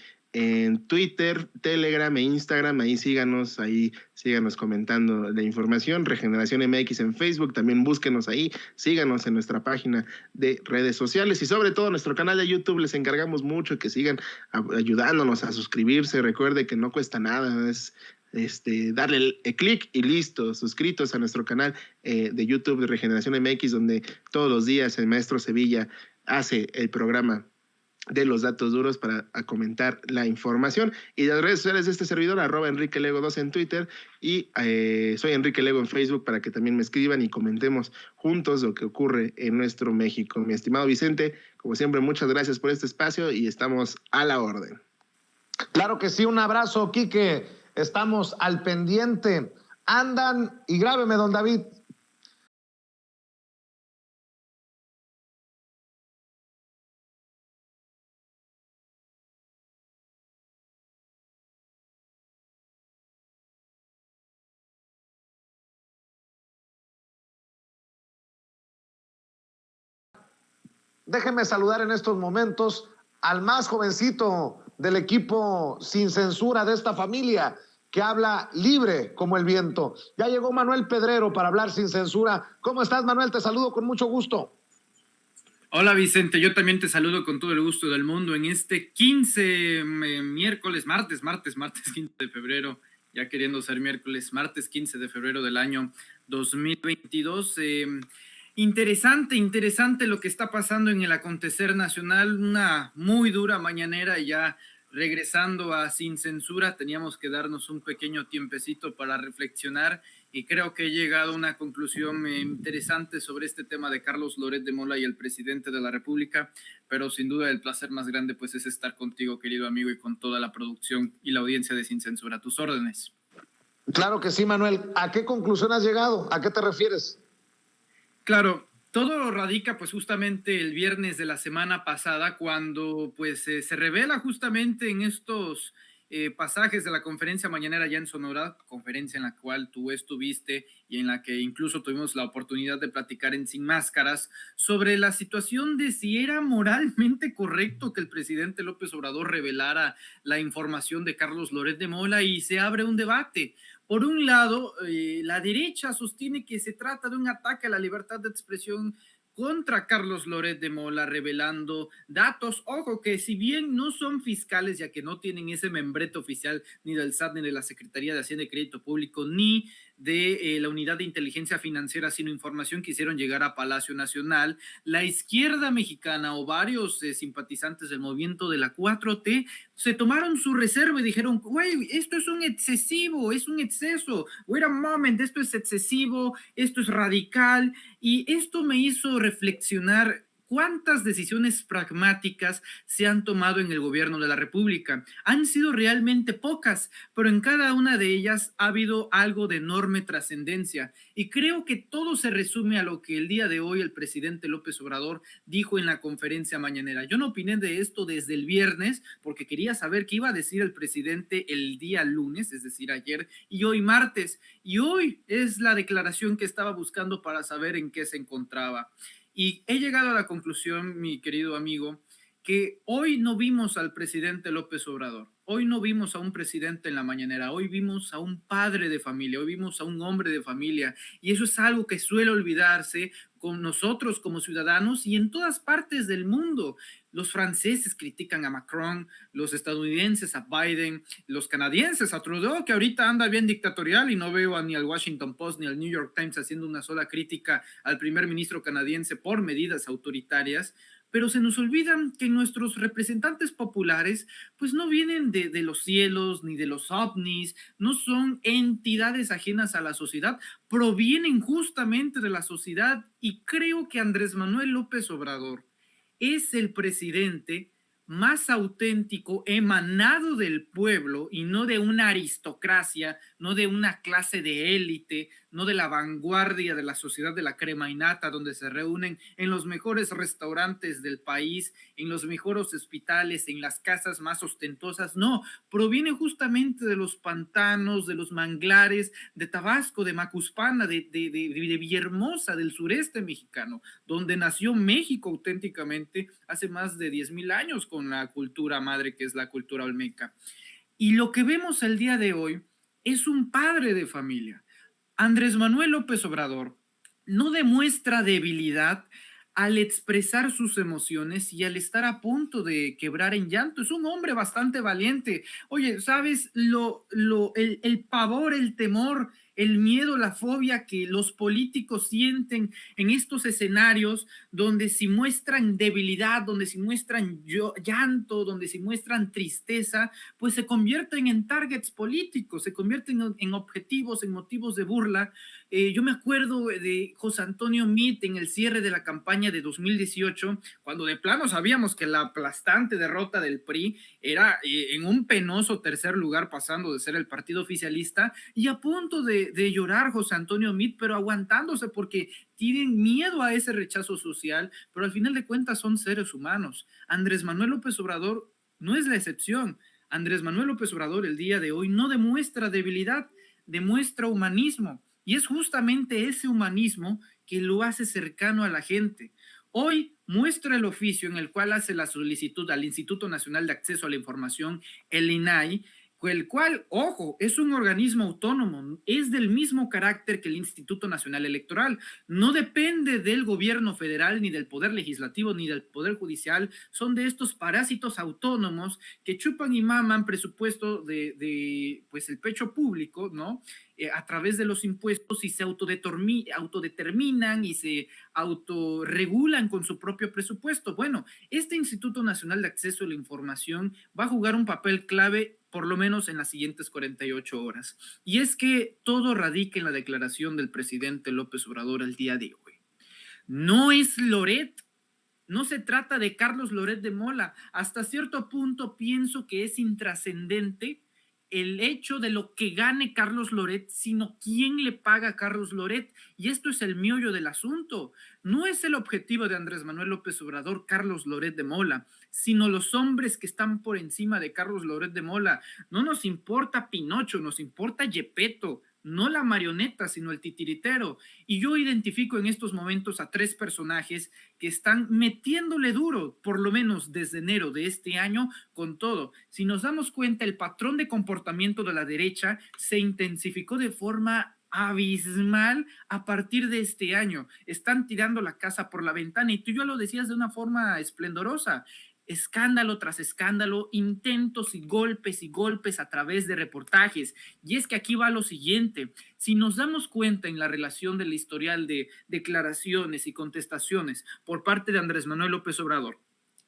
Twitter, Telegram e Instagram. Ahí síganos comentando la información. Regeneración MX en Facebook, también búsquenos ahí, síganos en nuestra página de redes sociales y sobre todo nuestro canal de YouTube. Les encargamos mucho que sigan ayudándonos a suscribirse. Recuerde que no cuesta nada, es darle el clic y listo, suscritos a nuestro canal de YouTube de Regeneración MX, donde todos los días el maestro Sevilla hace el programa de los datos duros para comentar la información. Y las redes sociales de este servidor, @EnriqueLego2 en Twitter y soy Enrique Lego en Facebook, para que también me escriban y comentemos juntos lo que ocurre en nuestro México. Mi estimado Vicente, como siempre, muchas gracias por este espacio y estamos a la orden. Claro que sí, un abrazo, Quique. Estamos al pendiente. Andan y grábeme, don David. Déjenme saludar en estos momentos al más jovencito del equipo Sin Censura de esta familia, que habla libre como el viento. Ya llegó Manuel Pedrero para hablar sin censura. ¿Cómo estás, Manuel? Te saludo con mucho gusto. Hola, Vicente, yo también te saludo con todo el gusto del mundo en este 15 martes 15 de febrero, ya queriendo ser miércoles, martes 15 de febrero del año 2022. Interesante lo que está pasando en el acontecer nacional, una muy dura mañanera. Ya regresando a Sin Censura, teníamos que darnos un pequeño tiempecito para reflexionar y creo que he llegado a una conclusión interesante sobre este tema de Carlos Loret de Mola y el presidente de la República, pero sin duda el placer más grande pues es estar contigo, querido amigo, y con toda la producción y la audiencia de Sin Censura. A tus órdenes. Claro que sí, Manuel. ¿A qué conclusión has llegado? ¿A qué te refieres? Claro, todo radica pues justamente el viernes de la semana pasada, cuando pues se revela justamente en estos pasajes de la conferencia mañanera allá en Sonora, conferencia en la cual tú estuviste y en la que incluso tuvimos la oportunidad de platicar en Sin Máscaras, sobre la situación de si era moralmente correcto que el presidente López Obrador revelara la información de Carlos Loret de Mola, y se abre un debate. Por un lado, la derecha sostiene que se trata de un ataque a la libertad de expresión contra Carlos Loret de Mola, revelando datos, ojo, que si bien no son fiscales, ya que no tienen ese membrete oficial ni del SAT ni de la Secretaría de Hacienda y Crédito Público, ni de la Unidad de Inteligencia Financiera Sino Información quisieron llegar a Palacio Nacional. La izquierda mexicana o varios simpatizantes del movimiento de la 4T se tomaron su reserva y dijeron, güey, esto es un excesivo, es un exceso, wait a moment, esto es excesivo, esto es radical, y esto me hizo reflexionar. ¿Cuántas decisiones pragmáticas se han tomado en el gobierno de la República? Han sido realmente pocas, pero en cada una de ellas ha habido algo de enorme trascendencia. Y creo que todo se resume a lo que el día de hoy el presidente López Obrador dijo en la conferencia mañanera. Yo no opiné de esto desde el viernes porque quería saber qué iba a decir el presidente el día lunes, es decir, ayer, y hoy martes. Y hoy es la declaración que estaba buscando para saber en qué se encontraba. Y he llegado a la conclusión, mi querido amigo, que hoy no vimos al presidente López Obrador, hoy no vimos a un presidente en la mañanera, hoy vimos a un padre de familia, hoy vimos a un hombre de familia, y eso es algo que suele olvidarse con nosotros como ciudadanos y en todas partes del mundo. Los franceses critican a Macron, los estadounidenses a Biden, los canadienses a Trudeau, que ahorita anda bien dictatorial y no veo ni al Washington Post ni al New York Times haciendo una sola crítica al primer ministro canadiense por medidas autoritarias. Pero se nos olvidan que nuestros representantes populares pues no vienen de los cielos ni de los ovnis, no son entidades ajenas a la sociedad, provienen justamente de la sociedad, y creo que Andrés Manuel López Obrador es el presidente más auténtico, emanado del pueblo y no de una aristocracia, no de una clase de élite, no de la vanguardia de la sociedad de la crema y nata, donde se reúnen en los mejores restaurantes del país, en los mejores hospitales, en las casas más ostentosas. No, proviene justamente de los pantanos, de los manglares, de Tabasco, de Macuspana, de Villahermosa, del sureste mexicano, donde nació México auténticamente hace más de 10,000 años con la cultura madre que es la cultura olmeca. Y lo que vemos el día de hoy es un padre de familia. Andrés Manuel López Obrador no demuestra debilidad al expresar sus emociones y al estar a punto de quebrar en llanto. Es un hombre bastante valiente. Oye, ¿sabes el pavor, el temor, el miedo, la fobia que los políticos sienten en estos escenarios donde si muestran debilidad, donde si muestran llanto, donde si muestran tristeza, pues se convierten en targets políticos, se convierten en objetivos, en motivos de burla? Yo me acuerdo de José Antonio Meade en el cierre de la campaña de 2018, cuando de plano sabíamos que la aplastante derrota del PRI era en un penoso tercer lugar, pasando de ser el partido oficialista, y a punto de llorar José Antonio Meade, pero aguantándose porque tienen miedo a ese rechazo social, pero al final de cuentas son seres humanos. Andrés Manuel López Obrador no es la excepción. Andrés Manuel López Obrador el día de hoy no demuestra debilidad, demuestra humanismo, y es justamente ese humanismo que lo hace cercano a la gente. Hoy muestra el oficio en el cual hace la solicitud al Instituto Nacional de Acceso a la Información, el INAI, el cual, ojo, es un organismo autónomo, es del mismo carácter que el Instituto Nacional Electoral, no depende del gobierno federal, ni del poder legislativo, ni del poder judicial, son de estos parásitos autónomos que chupan y maman presupuesto pues el pecho público, ¿no? A través de los impuestos, y se autodeterminan y se autorregulan con su propio presupuesto. Bueno, este Instituto Nacional de Acceso a la Información va a jugar un papel clave por lo menos en las siguientes 48 horas. Y es que todo radica en la declaración del presidente López Obrador el día de hoy. No es Loret, no se trata de Carlos Loret de Mola. Hasta cierto punto pienso que es intrascendente el hecho de lo que gane Carlos Loret, sino quién le paga a Carlos Loret. Y esto es el meollo del asunto. No es el objetivo de Andrés Manuel López Obrador Carlos Loret de Mola, sino los hombres que están por encima de Carlos Loret de Mola. No nos importa Pinocho, nos importa Gepetto, no la marioneta, sino el titiritero. Y yo identifico en estos momentos a 3 personajes que están metiéndole duro, por lo menos desde enero de este año, con todo. Si nos damos cuenta, el patrón de comportamiento de la derecha se intensificó de forma abismal a partir de este año. Están tirando la casa por la ventana, y tú ya lo decías de una forma esplendorosa. escándalo tras escándalo, intentos y golpes a través de reportajes. Y es que aquí va lo siguiente: si nos damos cuenta en la relación del historial de declaraciones y contestaciones por parte de Andrés Manuel López Obrador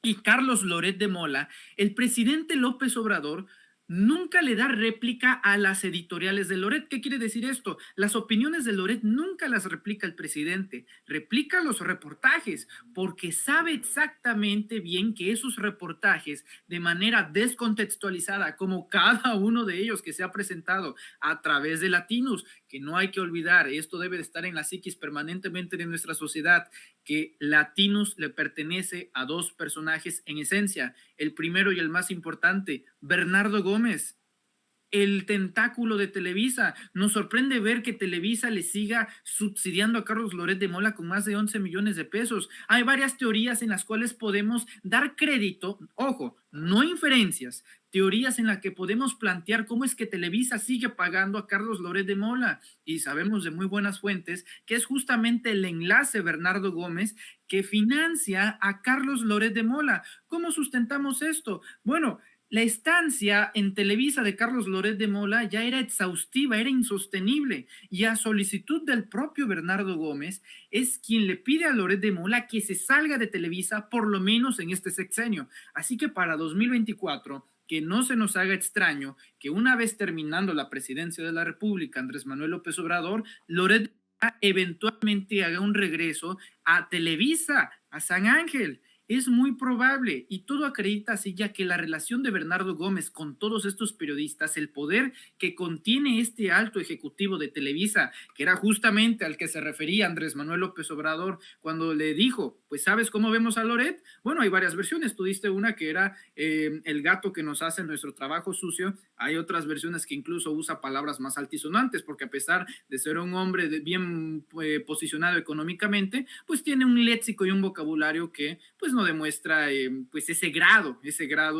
y Carlos Loret de Mola, el presidente López Obrador nunca le da réplica a las editoriales de Loret. ¿Qué quiere decir esto? Las opiniones de Loret nunca las replica el presidente, replica los reportajes, porque sabe exactamente bien que esos reportajes, de manera descontextualizada, como cada uno de ellos que se ha presentado a través de Latinos, que no hay que olvidar, esto debe de estar en la psiquis permanentemente de nuestra sociedad, que Latinos le pertenece a dos personajes en esencia. El primero y el más importante, Bernardo Gómez, el tentáculo de Televisa. Nos sorprende ver que Televisa le siga subsidiando a Carlos Loret de Mola con más de 11 millones de pesos. Hay varias teorías en las cuales podemos dar crédito, ojo, no inferencias, teorías en las que podemos plantear cómo es que Televisa sigue pagando a Carlos Loret de Mola, y sabemos de muy buenas fuentes que es justamente el enlace Bernardo Gómez que financia a Carlos Loret de Mola. ¿Cómo sustentamos esto? Bueno, la estancia en Televisa de Carlos Loret de Mola ya era exhaustiva, era insostenible, y a solicitud del propio Bernardo Gómez es quien le pide a Loret de Mola que se salga de Televisa por lo menos en este sexenio. Así que para 2024, que no se nos haga extraño que una vez terminando la presidencia de la República, Andrés Manuel López Obrador, Loret de Mola eventualmente haga un regreso a Televisa, a San Ángel. Es muy probable, y todo acredita así, ya que la relación de Bernardo Gómez con todos estos periodistas, el poder que contiene este alto ejecutivo de Televisa, que era justamente al que se refería Andrés Manuel López Obrador cuando le dijo, pues ¿sabes cómo vemos a Loret? Bueno, hay varias versiones. Tú diste una que era el gato que nos hace nuestro trabajo sucio. Hay otras versiones que incluso usa palabras más altisonantes, porque a pesar de ser un hombre bien posicionado económicamente, pues tiene un léxico y un vocabulario que pues no demuestra pues ese grado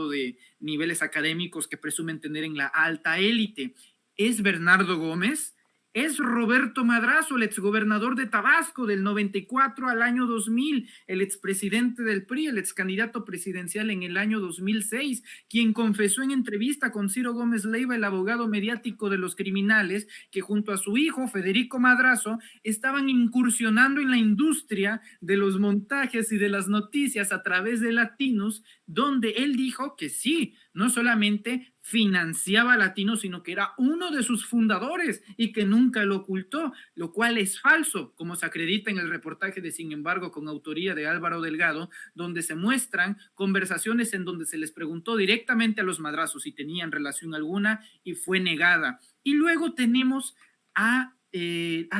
de niveles académicos que presumen tener en la alta élite. ¿Es Bernardo Gómez? Es Roberto Madrazo, el exgobernador de Tabasco del 94 al año 2000, el expresidente del PRI, el excandidato presidencial en el año 2006, quien confesó en entrevista con Ciro Gómez Leiva, el abogado mediático de los criminales, que junto a su hijo Federico Madrazo estaban incursionando en la industria de los montajes y de las noticias a través de Latinos, donde él dijo que sí, no solamente financiaba a Latinos, sino que era uno de sus fundadores y que nunca lo ocultó, lo cual es falso, como se acredita en el reportaje de Sin embargo, con autoría de Álvaro Delgado, donde se muestran conversaciones en donde se les preguntó directamente a los Madrazos si tenían relación alguna y fue negada. Y luego tenemos a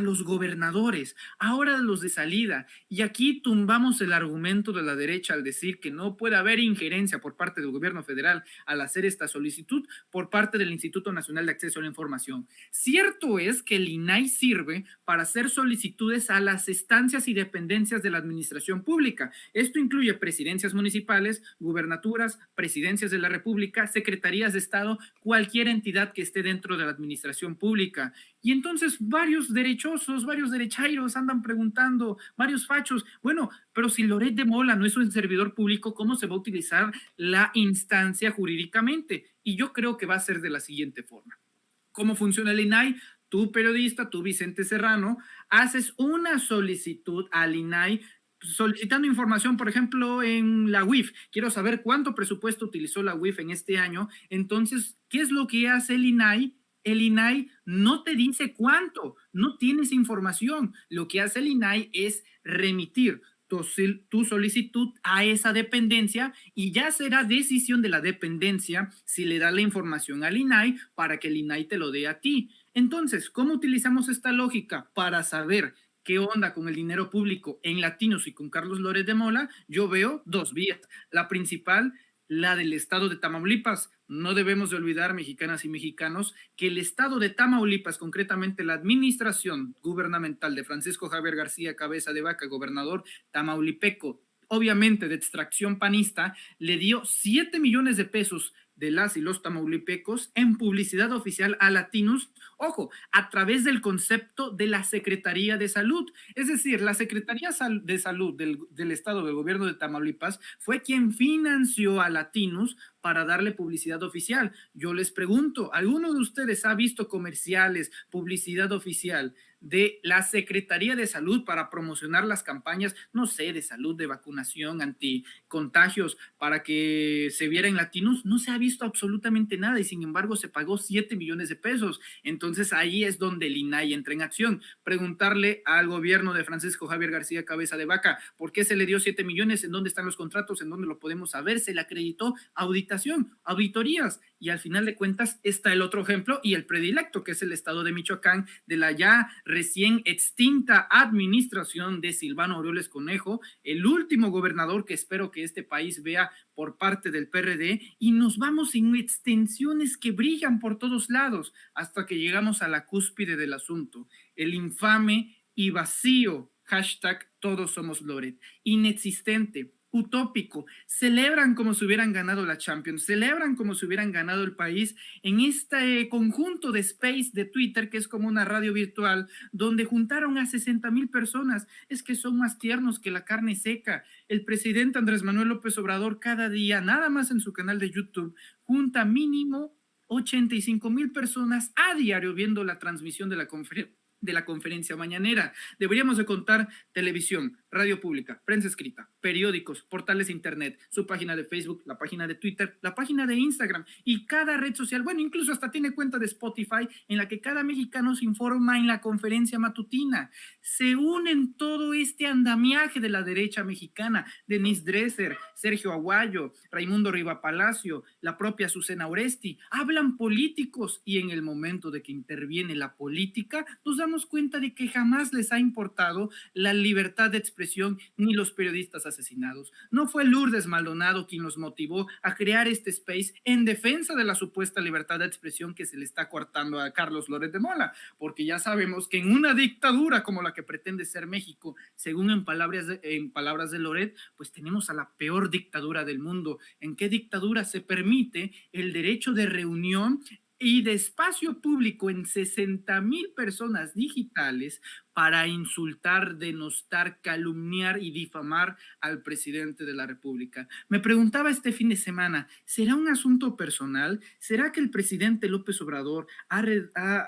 los gobernadores, ahora los de salida, y aquí tumbamos el argumento de la derecha al decir que no puede haber injerencia por parte del gobierno federal al hacer esta solicitud por parte del Instituto Nacional de Acceso a la Información. Cierto es que el INAI sirve para hacer solicitudes a las estancias y dependencias de la administración pública. Esto incluye presidencias municipales, gubernaturas, presidencias de la República, secretarías de Estado, cualquier entidad que esté dentro de la administración pública. Y entonces varios derechosos, varios derechairos andan preguntando, varios fachos, bueno, pero si Loret de Mola no es un servidor público, ¿cómo se va a utilizar la instancia jurídicamente? Y yo creo que va a ser de la siguiente forma. ¿Cómo funciona el INAI? Tú, periodista, tú, Vicente Serrano, haces una solicitud al INAI solicitando información, por ejemplo, en la UIF. Quiero saber cuánto presupuesto utilizó la UIF en este año. Entonces, ¿qué es lo que hace el INAI? El INAI no te dice cuánto, no tienes información. Lo que hace el INAI es remitir tu solicitud a esa dependencia y ya será decisión de la dependencia si le da la información al INAI para que el INAI te lo dé a ti. Entonces, ¿cómo utilizamos esta lógica para saber qué onda con el dinero público en Latinos y con Carlos Loret de Mola? Yo veo dos vías. La principal, la del estado de Tamaulipas. No debemos de olvidar, mexicanas y mexicanos, que el estado de Tamaulipas, concretamente la administración gubernamental de Francisco Javier García Cabeza de Vaca, gobernador tamaulipeco, obviamente de extracción panista, le dio 7 millones de pesos de las y los tamaulipecos en publicidad oficial a latinos, ojo, a través del concepto de la Secretaría de Salud. Es decir, la Secretaría de Salud del Estado del Gobierno de Tamaulipas fue quien financió a latinos para darle publicidad oficial. Yo les pregunto, ¿alguno de ustedes ha visto comerciales, publicidad oficial de la Secretaría de Salud para promocionar las campañas, no sé, de salud, de vacunación, anticontagios, para que se vieran latinos? No se ha visto absolutamente nada y sin embargo se pagó 7 millones de pesos. Entonces ahí es donde el INAI entra en acción. Preguntarle al gobierno de Francisco Javier García Cabeza de Vaca, ¿por qué se le dio 7 millones? ¿En dónde están los contratos? ¿En dónde lo podemos saber? Se le acreditó auditorías, y al final de cuentas está el otro ejemplo y el predilecto, que es el estado de Michoacán, de la ya recién extinta administración de Silvano Aureoles Conejo, el último gobernador que espero que este país vea por parte del PRD, y nos vamos en extensiones que brillan por todos lados hasta que llegamos a la cúspide del asunto, el infame y vacío hashtag Todos Somos Loret, inexistente, utópico. Celebran como si hubieran ganado la Champions, celebran como si hubieran ganado el país en este conjunto de space de Twitter, que es como una radio virtual, donde juntaron a 60,000 personas. Es que son más tiernos que la carne seca. El presidente Andrés Manuel López Obrador cada día, nada más en su canal de YouTube, junta mínimo 85,000 personas a diario viendo la transmisión de la conferencia mañanera. Deberíamos de contar televisión, radio pública, prensa escrita, periódicos, portales de internet, su página de Facebook, la página de Twitter, la página de Instagram y cada red social. Bueno, incluso hasta tiene cuenta de Spotify en la que cada mexicano se informa en la conferencia matutina. Se unen todo este andamiaje de la derecha mexicana, Denise Dresser, Sergio Aguayo, Raimundo Riva Palacio, la propia Susana Oresti. Hablan políticos y en el momento de que interviene la política nos damos cuenta de que jamás les ha importado la libertad de expresión ni los periodistas asesinados. No fue Lourdes Maldonado quien los motivó a crear este space en defensa de la supuesta libertad de expresión que se le está coartando a Carlos Loret de Mola, porque ya sabemos que en una dictadura como la que pretende ser México, según en palabras de Loret, pues tenemos a la peor dictadura del mundo. ¿En qué dictadura se permite el derecho de reunión y de espacio público en 60,000 personas digitales para insultar, denostar, calumniar y difamar al presidente de la República? Me preguntaba este fin de semana, ¿será un asunto personal? ¿Será que el presidente López Obrador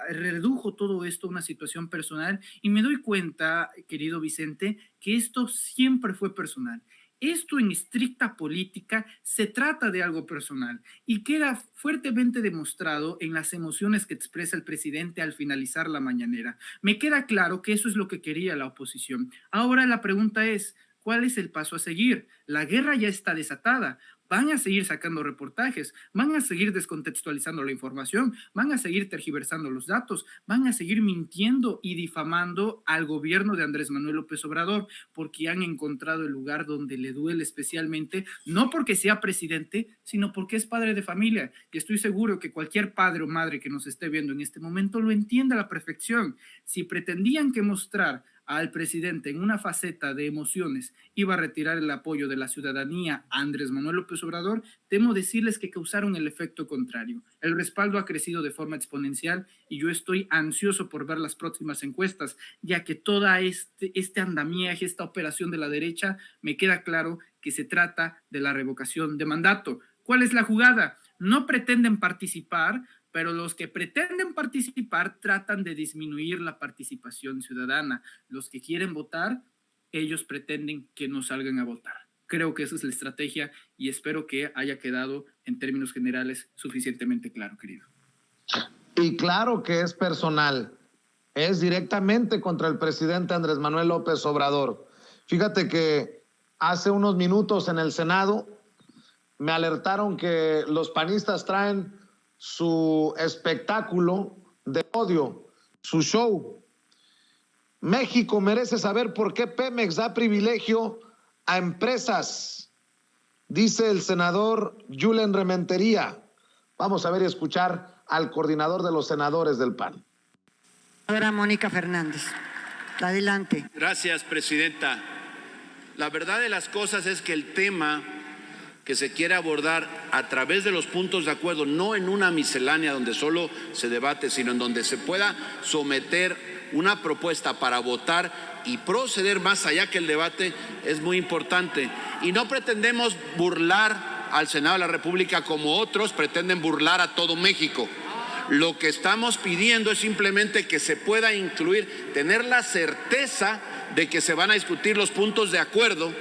redujo todo esto a una situación personal? Y me doy cuenta, querido Vicente, que esto siempre fue personal. Esto en estricta política se trata de algo personal y queda fuertemente demostrado en las emociones que expresa el presidente al finalizar la mañanera. Me queda claro que eso es lo que quería la oposición. Ahora la pregunta es, ¿cuál es el paso a seguir? La guerra ya está desatada. Van a seguir sacando reportajes, van a seguir descontextualizando la información, van a seguir tergiversando los datos, van a seguir mintiendo y difamando al gobierno de Andrés Manuel López Obrador, porque han encontrado el lugar donde le duele especialmente, no porque sea presidente, sino porque es padre de familia. Y estoy seguro que cualquier padre o madre que nos esté viendo en este momento lo entiende a la perfección. Si pretendían que mostrar al presidente en una faceta de emociones iba a retirar el apoyo de la ciudadanía a Andrés Manuel López Obrador, temo decirles que causaron el efecto contrario. El respaldo ha crecido de forma exponencial y yo estoy ansioso por ver las próximas encuestas, ya que toda este andamiaje, esta operación de la derecha, me queda claro que se trata de la revocación de mandato. ¿Cuál es la jugada? No pretenden participar, pero los que pretenden participar tratan de disminuir la participación ciudadana. Los que quieren votar, ellos pretenden que no salgan a votar. Creo que esa es la estrategia y espero que haya quedado en términos generales suficientemente claro, querido. Y claro que es personal, es directamente contra el presidente Andrés Manuel López Obrador. Fíjate que hace unos minutos en el Senado me alertaron que los panistas traen su espectáculo de odio, su show. México merece saber por qué Pemex da privilegio a empresas, dice el senador Julen Rementería. Vamos a ver y escuchar al coordinador de los senadores del PAN. Ahora Mónica Fernández, adelante. Gracias, presidenta. La verdad de las cosas es que el tema que se quiere abordar a través de los puntos de acuerdo, no en una miscelánea donde solo se debate, sino en donde se pueda someter una propuesta para votar y proceder más allá que el debate, es muy importante. Y no pretendemos burlar al Senado de la República como otros pretenden burlar a todo México. Lo que estamos pidiendo es simplemente que se pueda incluir, tener la certeza de que se van a discutir los puntos de acuerdo,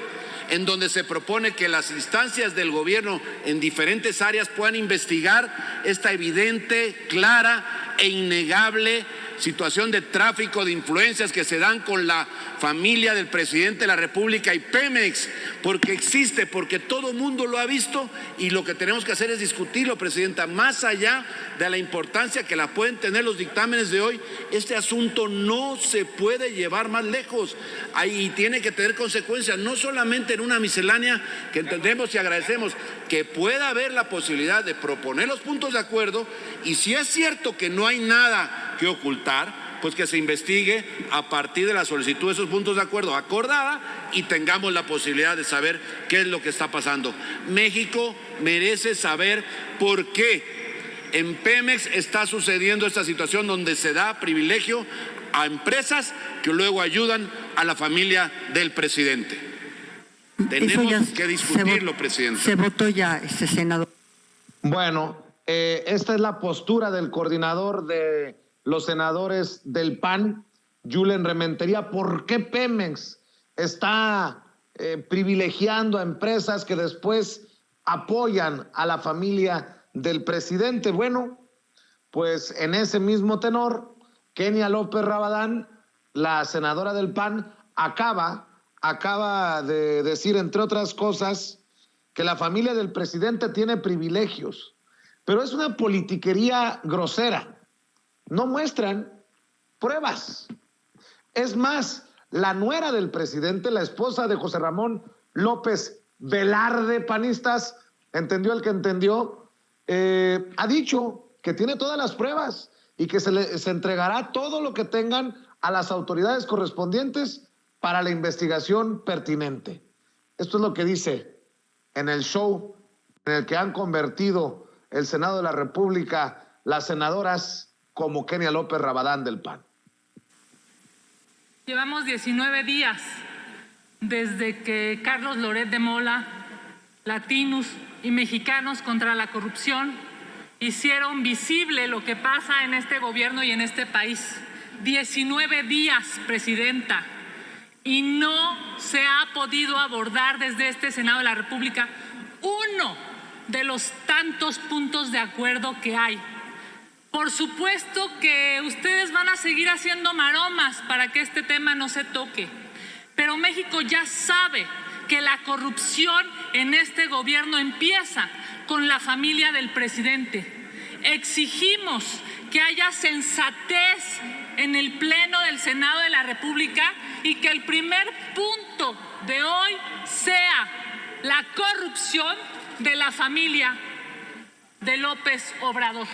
en donde se propone que las instancias del gobierno en diferentes áreas puedan investigar esta evidente, clara e innegable situación de tráfico de influencias que se dan con la familia del presidente de la República y Pemex, porque existe, porque todo mundo lo ha visto, y lo que tenemos que hacer es discutirlo, presidenta, más allá de la importancia que la pueden tener los dictámenes de hoy. Este asunto no se puede llevar más lejos, ahí tiene que tener consecuencias, no solamente en una miscelánea que entendemos y agradecemos, que pueda haber la posibilidad de proponer los puntos de acuerdo, y si es cierto que no hay nada que ocultar, pues que se investigue a partir de la solicitud de esos puntos de acuerdo acordada y tengamos la posibilidad de saber qué es lo que está pasando. México merece saber por qué en Pemex está sucediendo esta situación donde se da privilegio a empresas que luego ayudan a la familia del presidente. Tenemos que discutirlo, presidente. Se votó ya, senador. Bueno, esta es la postura del coordinador de los senadores del PAN, Julen Rementería. ¿Por qué Pemex está privilegiando a empresas que después apoyan a la familia del presidente? Bueno, pues en ese mismo tenor, Kenia López Rabadán, la senadora del PAN, acaba de decir, entre otras cosas, que la familia del presidente tiene privilegios, pero es una politiquería grosera. No muestran pruebas. Es más, la nuera del presidente, la esposa de José Ramón López Velarde, panistas, entendió el que entendió, ha dicho que tiene todas las pruebas y que se entregará todo lo que tengan a las autoridades correspondientes para la investigación pertinente. Esto es lo que dice en el show en el que han convertido el Senado de la República las senadoras como Kenia López Rabadán del PAN. Llevamos 19 días desde que Carlos Loret de Mola, Latinos y Mexicanos contra la Corrupción hicieron visible lo que pasa en este gobierno y en este país. 19 días, presidenta, y no se ha podido abordar desde este Senado de la República uno de los tantos puntos de acuerdo que hay. Por supuesto que ustedes van a seguir haciendo maromas para que este tema no se toque, pero México ya sabe que la corrupción en este gobierno empieza con la familia del presidente. Exigimos que haya sensatez en el Pleno del Senado de la República y que el primer punto de hoy sea la corrupción de la familia de López Obrador.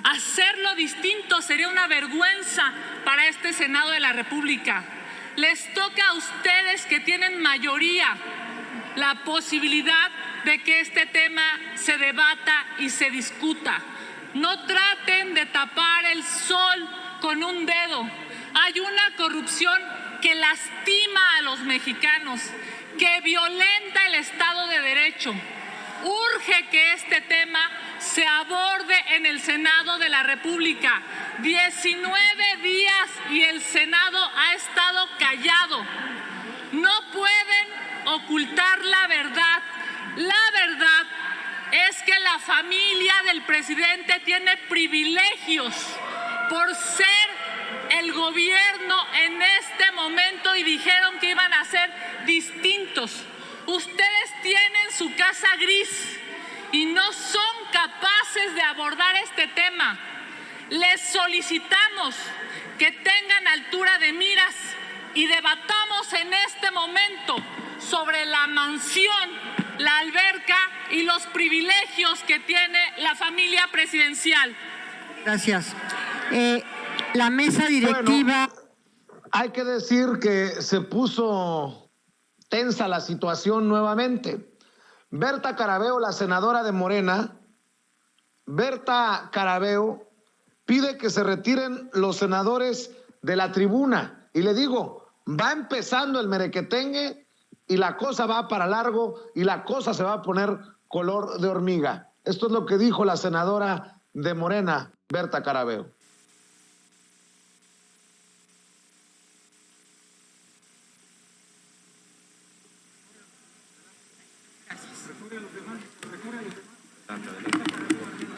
Hacerlo distinto sería una vergüenza para este Senado de la República. Les toca a ustedes, que tienen mayoría, la posibilidad de que este tema se debata y se discuta. No traten de tapar el sol con un dedo. Hay una corrupción que lastima a los mexicanos, que violenta el Estado de Derecho. Urge que este tema se aborde en el Senado de la República. 19 días y el Senado ha estado callado. No pueden ocultar la verdad. La verdad es que la familia del presidente tiene privilegios por ser el gobierno en este momento, y dijeron que iban a ser distintos. Ustedes tienen su casa gris y no son capaces de abordar este tema. Les solicitamos que tengan altura de miras y debatamos en este momento sobre la mansión, la alberca y los privilegios que tiene la familia presidencial. Gracias. La mesa directiva... Bueno, hay que decir que se puso tensa la situación nuevamente, Berta Carabeo, la senadora de Morena, Berta Carabeo, pide que se retiren los senadores de la tribuna. Y le digo, va empezando el merequetengue y la cosa va para largo y la cosa se va a poner color de hormiga. Esto es lo que dijo la senadora de Morena, Berta Carabeo.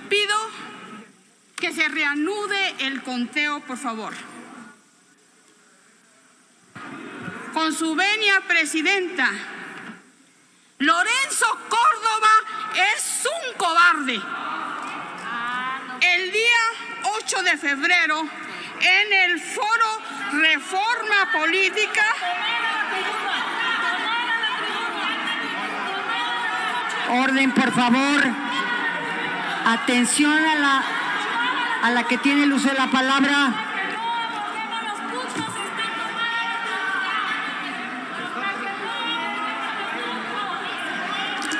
Pido que se reanude el conteo, por favor. Con su venia, presidenta, Lorenzo Córdoba es un cobarde. El día 8 de febrero, en el foro Reforma Política, Orden, por favor. Atención a la que tiene el uso de la palabra.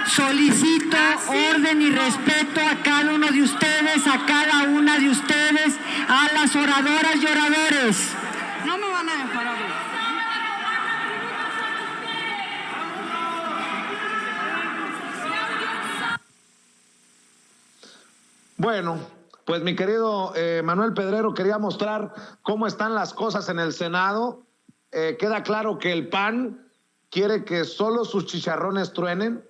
Solicito orden y respeto a cada uno de ustedes, a cada una de ustedes, a las oradoras y oradores. no me van a dejar hablar. Bueno, pues mi querido Manuel Pedrero, quería mostrar cómo están las cosas en el Senado. Queda claro que el PAN quiere que solo sus chicharrones truenen,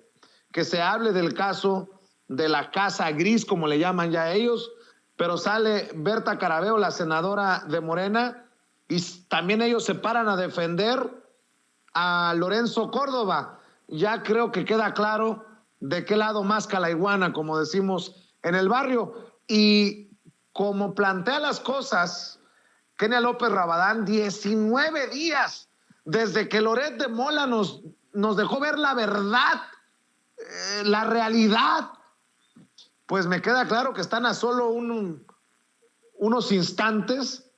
que se hable del caso de la casa gris, como le llaman ya ellos, pero sale Berta Carabeo, la senadora de Morena, y también ellos se paran a defender a Lorenzo Córdoba. Ya creo que queda claro de qué lado masca la iguana, como decimos en el barrio. Y como plantea las cosas Kenia López Rabadán, 19 días desde que Loret de Mola nos dejó ver la verdad, la realidad, pues me queda claro que están a solo unos instantes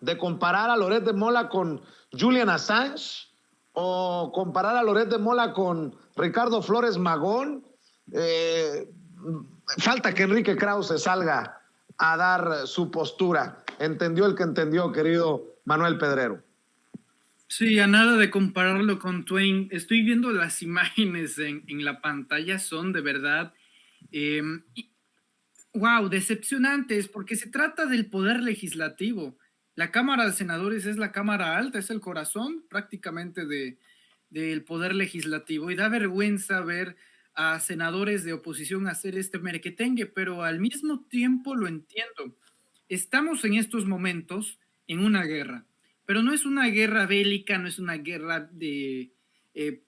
de comparar a Loret de Mola con Julian Assange o comparar a Loret de Mola con Ricardo Flores Magón. Falta que Enrique Krause salga a dar su postura. Entendió el que entendió, querido Manuel Pedrero. Sí, a nada de compararlo con Twain. Estoy viendo las imágenes en la pantalla, son de verdad, wow, decepcionantes, porque se trata del poder legislativo. La Cámara de Senadores es la Cámara Alta, es el corazón prácticamente del poder legislativo, y da vergüenza ver a senadores de oposición hacer este merequetengue, pero al mismo tiempo lo entiendo. Estamos en estos momentos en una guerra, pero no es una guerra bélica, no es una guerra de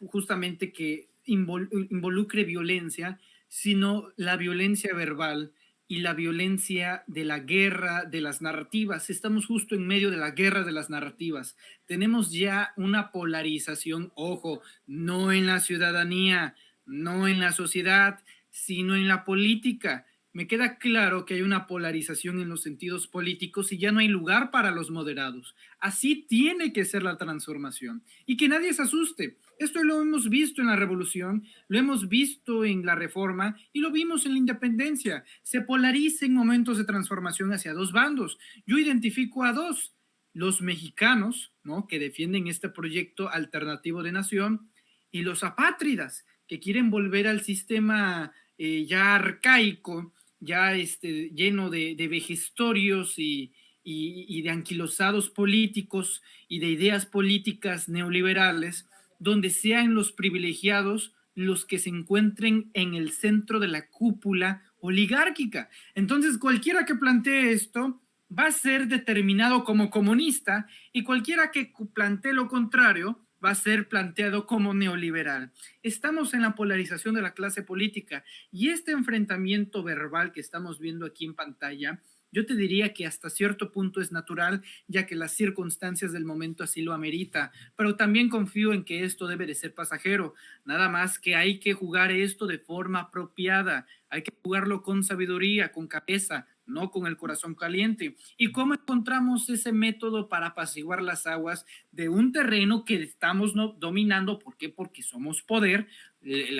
justamente que involucre violencia, sino la violencia verbal y la violencia de la guerra de las narrativas. Estamos justo en medio de la guerra de las narrativas. Tenemos ya una polarización, ojo, no en la ciudadanía, no en la sociedad, sino en la política. Me queda claro que hay una polarización en los sentidos políticos y ya no hay lugar para los moderados. Así tiene que ser la transformación. Y que nadie se asuste. Esto lo hemos visto en la Revolución, lo hemos visto en la Reforma y lo vimos en la Independencia. Se polariza en momentos de transformación hacia dos bandos. Yo identifico a dos. Los mexicanos, ¿no?, que defienden este proyecto alternativo de nación, y los apátridas, que quieren volver al sistema ya arcaico, ya lleno de vejestorios y de anquilosados políticos y de ideas políticas neoliberales, donde sean los privilegiados los que se encuentren en el centro de la cúpula oligárquica. Entonces, cualquiera que plantee esto va a ser determinado como comunista, y cualquiera que plantee lo contrario va a ser planteado como neoliberal. Estamos en la polarización de la clase política, y este enfrentamiento verbal que estamos viendo aquí en pantalla, yo te diría que hasta cierto punto es natural, ya que las circunstancias del momento así lo amerita, pero también confío en que esto debe de ser pasajero. Nada más que hay que jugar esto de forma apropiada, hay que jugarlo con sabiduría, con cabeza, no con el corazón caliente. ¿Y cómo encontramos ese método para apaciguar las aguas de un terreno que estamos dominando? ¿Por qué? Porque somos poder.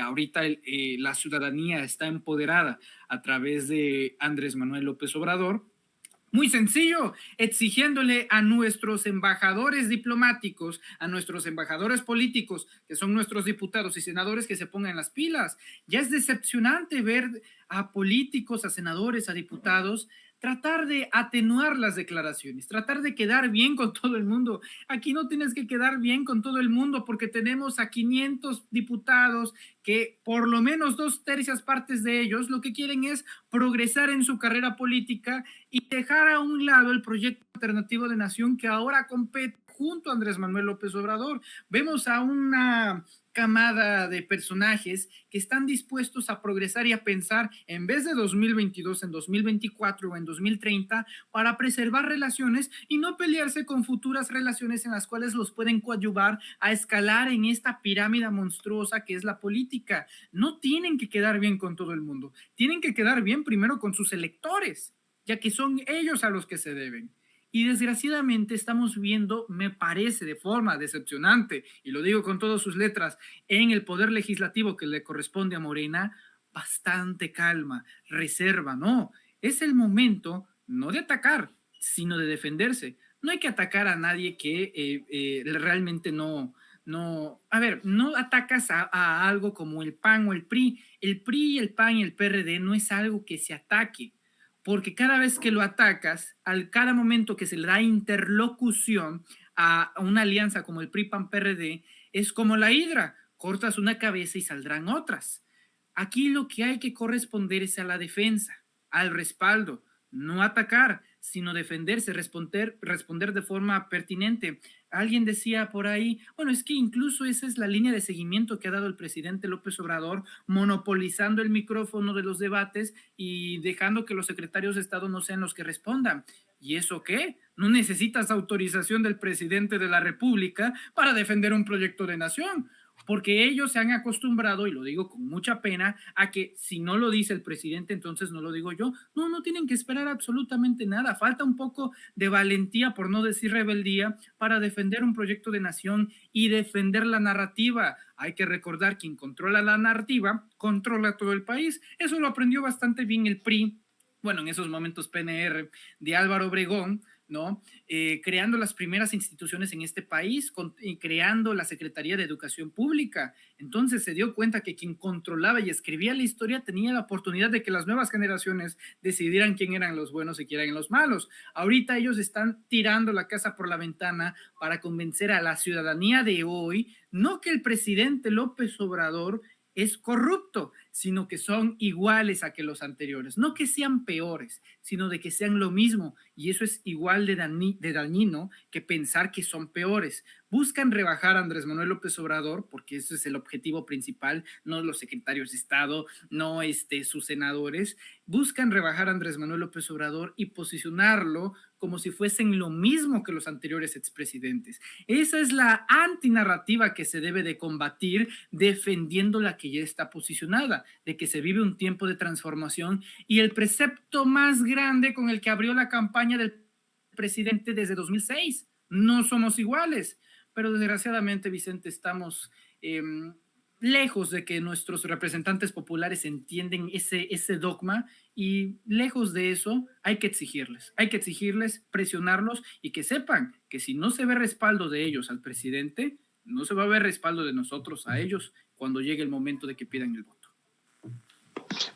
Ahorita la ciudadanía está empoderada a través de Andrés Manuel López Obrador. Muy sencillo, exigiéndole a nuestros embajadores diplomáticos, a nuestros embajadores políticos, que son nuestros diputados y senadores, que se pongan las pilas. Ya es decepcionante ver a políticos, a senadores, a diputados tratar de atenuar las declaraciones, tratar de quedar bien con todo el mundo. Aquí no tienes que quedar bien con todo el mundo porque tenemos a 500 diputados que por lo menos 2/3 partes de ellos lo que quieren es progresar en su carrera política y dejar a un lado el proyecto alternativo de nación que ahora compete junto a Andrés Manuel López Obrador. Vemos a una camada de personajes que están dispuestos a progresar y a pensar en vez de 2022, en 2024 o en 2030 para preservar relaciones y no pelearse con futuras relaciones en las cuales los pueden coadyuvar a escalar en esta pirámide monstruosa que es la política. No tienen que quedar bien con todo el mundo, tienen que quedar bien primero con sus electores, ya que son ellos a los que se deben. Y desgraciadamente estamos viendo, me parece de forma decepcionante, y lo digo con todas sus letras, en el poder legislativo que le corresponde a Morena, bastante calma, reserva, no. Es el momento no de atacar, sino de defenderse. No hay que atacar a nadie que realmente no atacas a algo como el PAN o el PRI. El PRI, el PAN y el PRD no es algo que se ataque, porque cada vez que lo atacas, cada momento que se le da interlocución a una alianza como el PRI-PAN-PRD, es como la hidra, cortas una cabeza y saldrán otras. Aquí lo que hay que corresponder es a la defensa, al respaldo, no atacar, sino defenderse, responder de forma pertinente. Alguien decía por ahí, bueno, es que incluso esa es la línea de seguimiento que ha dado el presidente López Obrador, monopolizando el micrófono de los debates y dejando que los secretarios de Estado no sean los que respondan. ¿Y eso qué? No necesitas autorización del presidente de la República para defender un proyecto de nación, porque ellos se han acostumbrado, y lo digo con mucha pena, a que si no lo dice el presidente, entonces no lo digo yo. No tienen que esperar absolutamente nada. Falta un poco de valentía, por no decir rebeldía, para defender un proyecto de nación y defender la narrativa. Hay que recordar, quien controla la narrativa, controla todo el país. Eso lo aprendió bastante bien el PRI, bueno, en esos momentos PNR, de Álvaro Obregón, ¿no? Creando las primeras instituciones en este país, creando la Secretaría de Educación Pública. Entonces se dio cuenta que quien controlaba y escribía la historia tenía la oportunidad de que las nuevas generaciones decidieran quién eran los buenos y quién eran los malos. Ahorita ellos están tirando la casa por la ventana para convencer a la ciudadanía de hoy, no que el presidente López Obrador es corrupto, sino que son iguales a que los anteriores. No que sean peores, sino de que sean lo mismo. Y eso es igual de dañino que pensar que son peores. Buscan rebajar a Andrés Manuel López Obrador, porque ese es el objetivo principal, no los secretarios de Estado, no sus senadores. Buscan rebajar a Andrés Manuel López Obrador y posicionarlo como si fuesen lo mismo que los anteriores expresidentes. Esa es la antinarrativa que se debe de combatir, defendiendo la que ya está posicionada, de que se vive un tiempo de transformación, y el precepto más grande con el que abrió la campaña del presidente desde 2006, no somos iguales. Pero desgraciadamente, Vicente, estamos lejos de que nuestros representantes populares entienden ese dogma, y lejos de eso hay que exigirles, presionarlos, y que sepan que si no se ve respaldo de ellos al presidente, no se va a ver respaldo de nosotros a ellos cuando llegue el momento de que pidan el voto.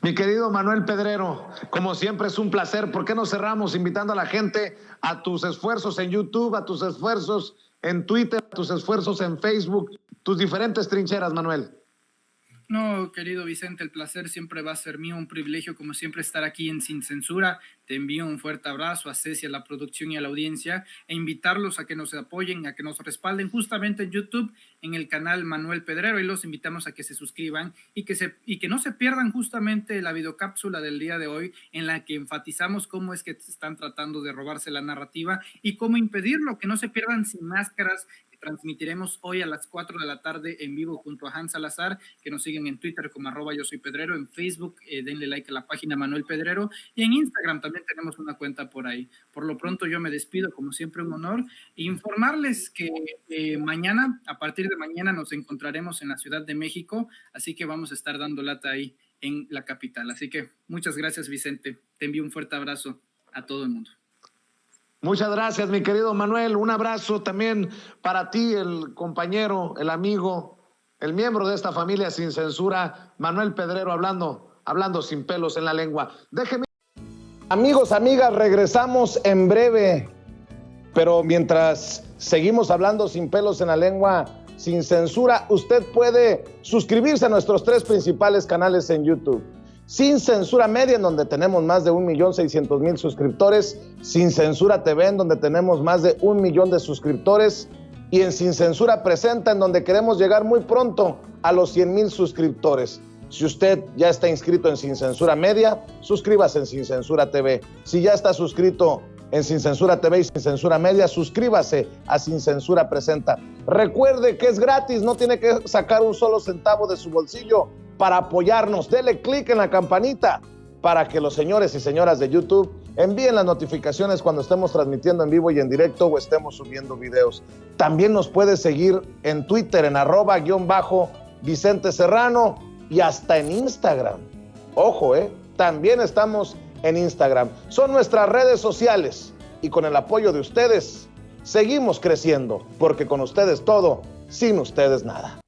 Mi querido Manuel Pedrero, como siempre es un placer. ¿Por qué no cerramos invitando a la gente a tus esfuerzos en YouTube, a tus esfuerzos en Twitter, a tus esfuerzos en Facebook, tus diferentes trincheras, Manuel? No, querido Vicente, el placer siempre va a ser mío, un privilegio como siempre estar aquí en Sin Censura. Te envío un fuerte abrazo a Ceci, a la producción y a la audiencia, e invitarlos a que nos apoyen, a que nos respalden justamente en YouTube, en el canal Manuel Pedrero, y los invitamos a que se suscriban y que no se pierdan justamente la videocápsula del día de hoy, en la que enfatizamos cómo es que están tratando de robarse la narrativa y cómo impedirlo, que no se pierdan Sin Máscaras, transmitiremos hoy a las 4 de la tarde en vivo junto a Hans Salazar, que nos siguen en Twitter como @yosoypedrero, en Facebook denle like a la página Manuel Pedrero, y en Instagram también tenemos una cuenta por ahí. Por lo pronto yo me despido, como siempre un honor, e informarles que mañana, a partir de mañana nos encontraremos en la Ciudad de México, así que vamos a estar dando lata ahí en la capital. Así que muchas gracias, Vicente. Te envío un fuerte abrazo a todo el mundo. Muchas gracias, mi querido Manuel. Un abrazo también para ti, el compañero, el amigo, el miembro de esta familia sin censura, Manuel Pedrero, hablando sin pelos en la lengua. Déjeme. Amigos, amigas, regresamos en breve, pero mientras seguimos hablando sin pelos en la lengua, sin censura, usted puede suscribirse a nuestros 3 principales canales en YouTube. Sin Censura Media, en donde tenemos más de 1,600,000 suscriptores. Sin Censura TV, en donde tenemos más de 1 millón de suscriptores. Y en Sin Censura Presenta, en donde queremos llegar muy pronto a los 100,000 suscriptores. Si usted ya está inscrito en Sin Censura Media, suscríbase en Sin Censura TV. Si ya está suscrito en Sin Censura TV y Sin Censura Media, suscríbase a Sin Censura Presenta. Recuerde que es gratis, no tiene que sacar un solo centavo de su bolsillo para apoyarnos. Dele clic en la campanita para que los señores y señoras de YouTube envíen las notificaciones cuando estemos transmitiendo en vivo y en directo o estemos subiendo videos. También nos puede seguir en Twitter en @Vicente Serrano y hasta en Instagram. Ojo, también estamos en Instagram. Son nuestras redes sociales y con el apoyo de ustedes seguimos creciendo, porque con ustedes todo, sin ustedes nada.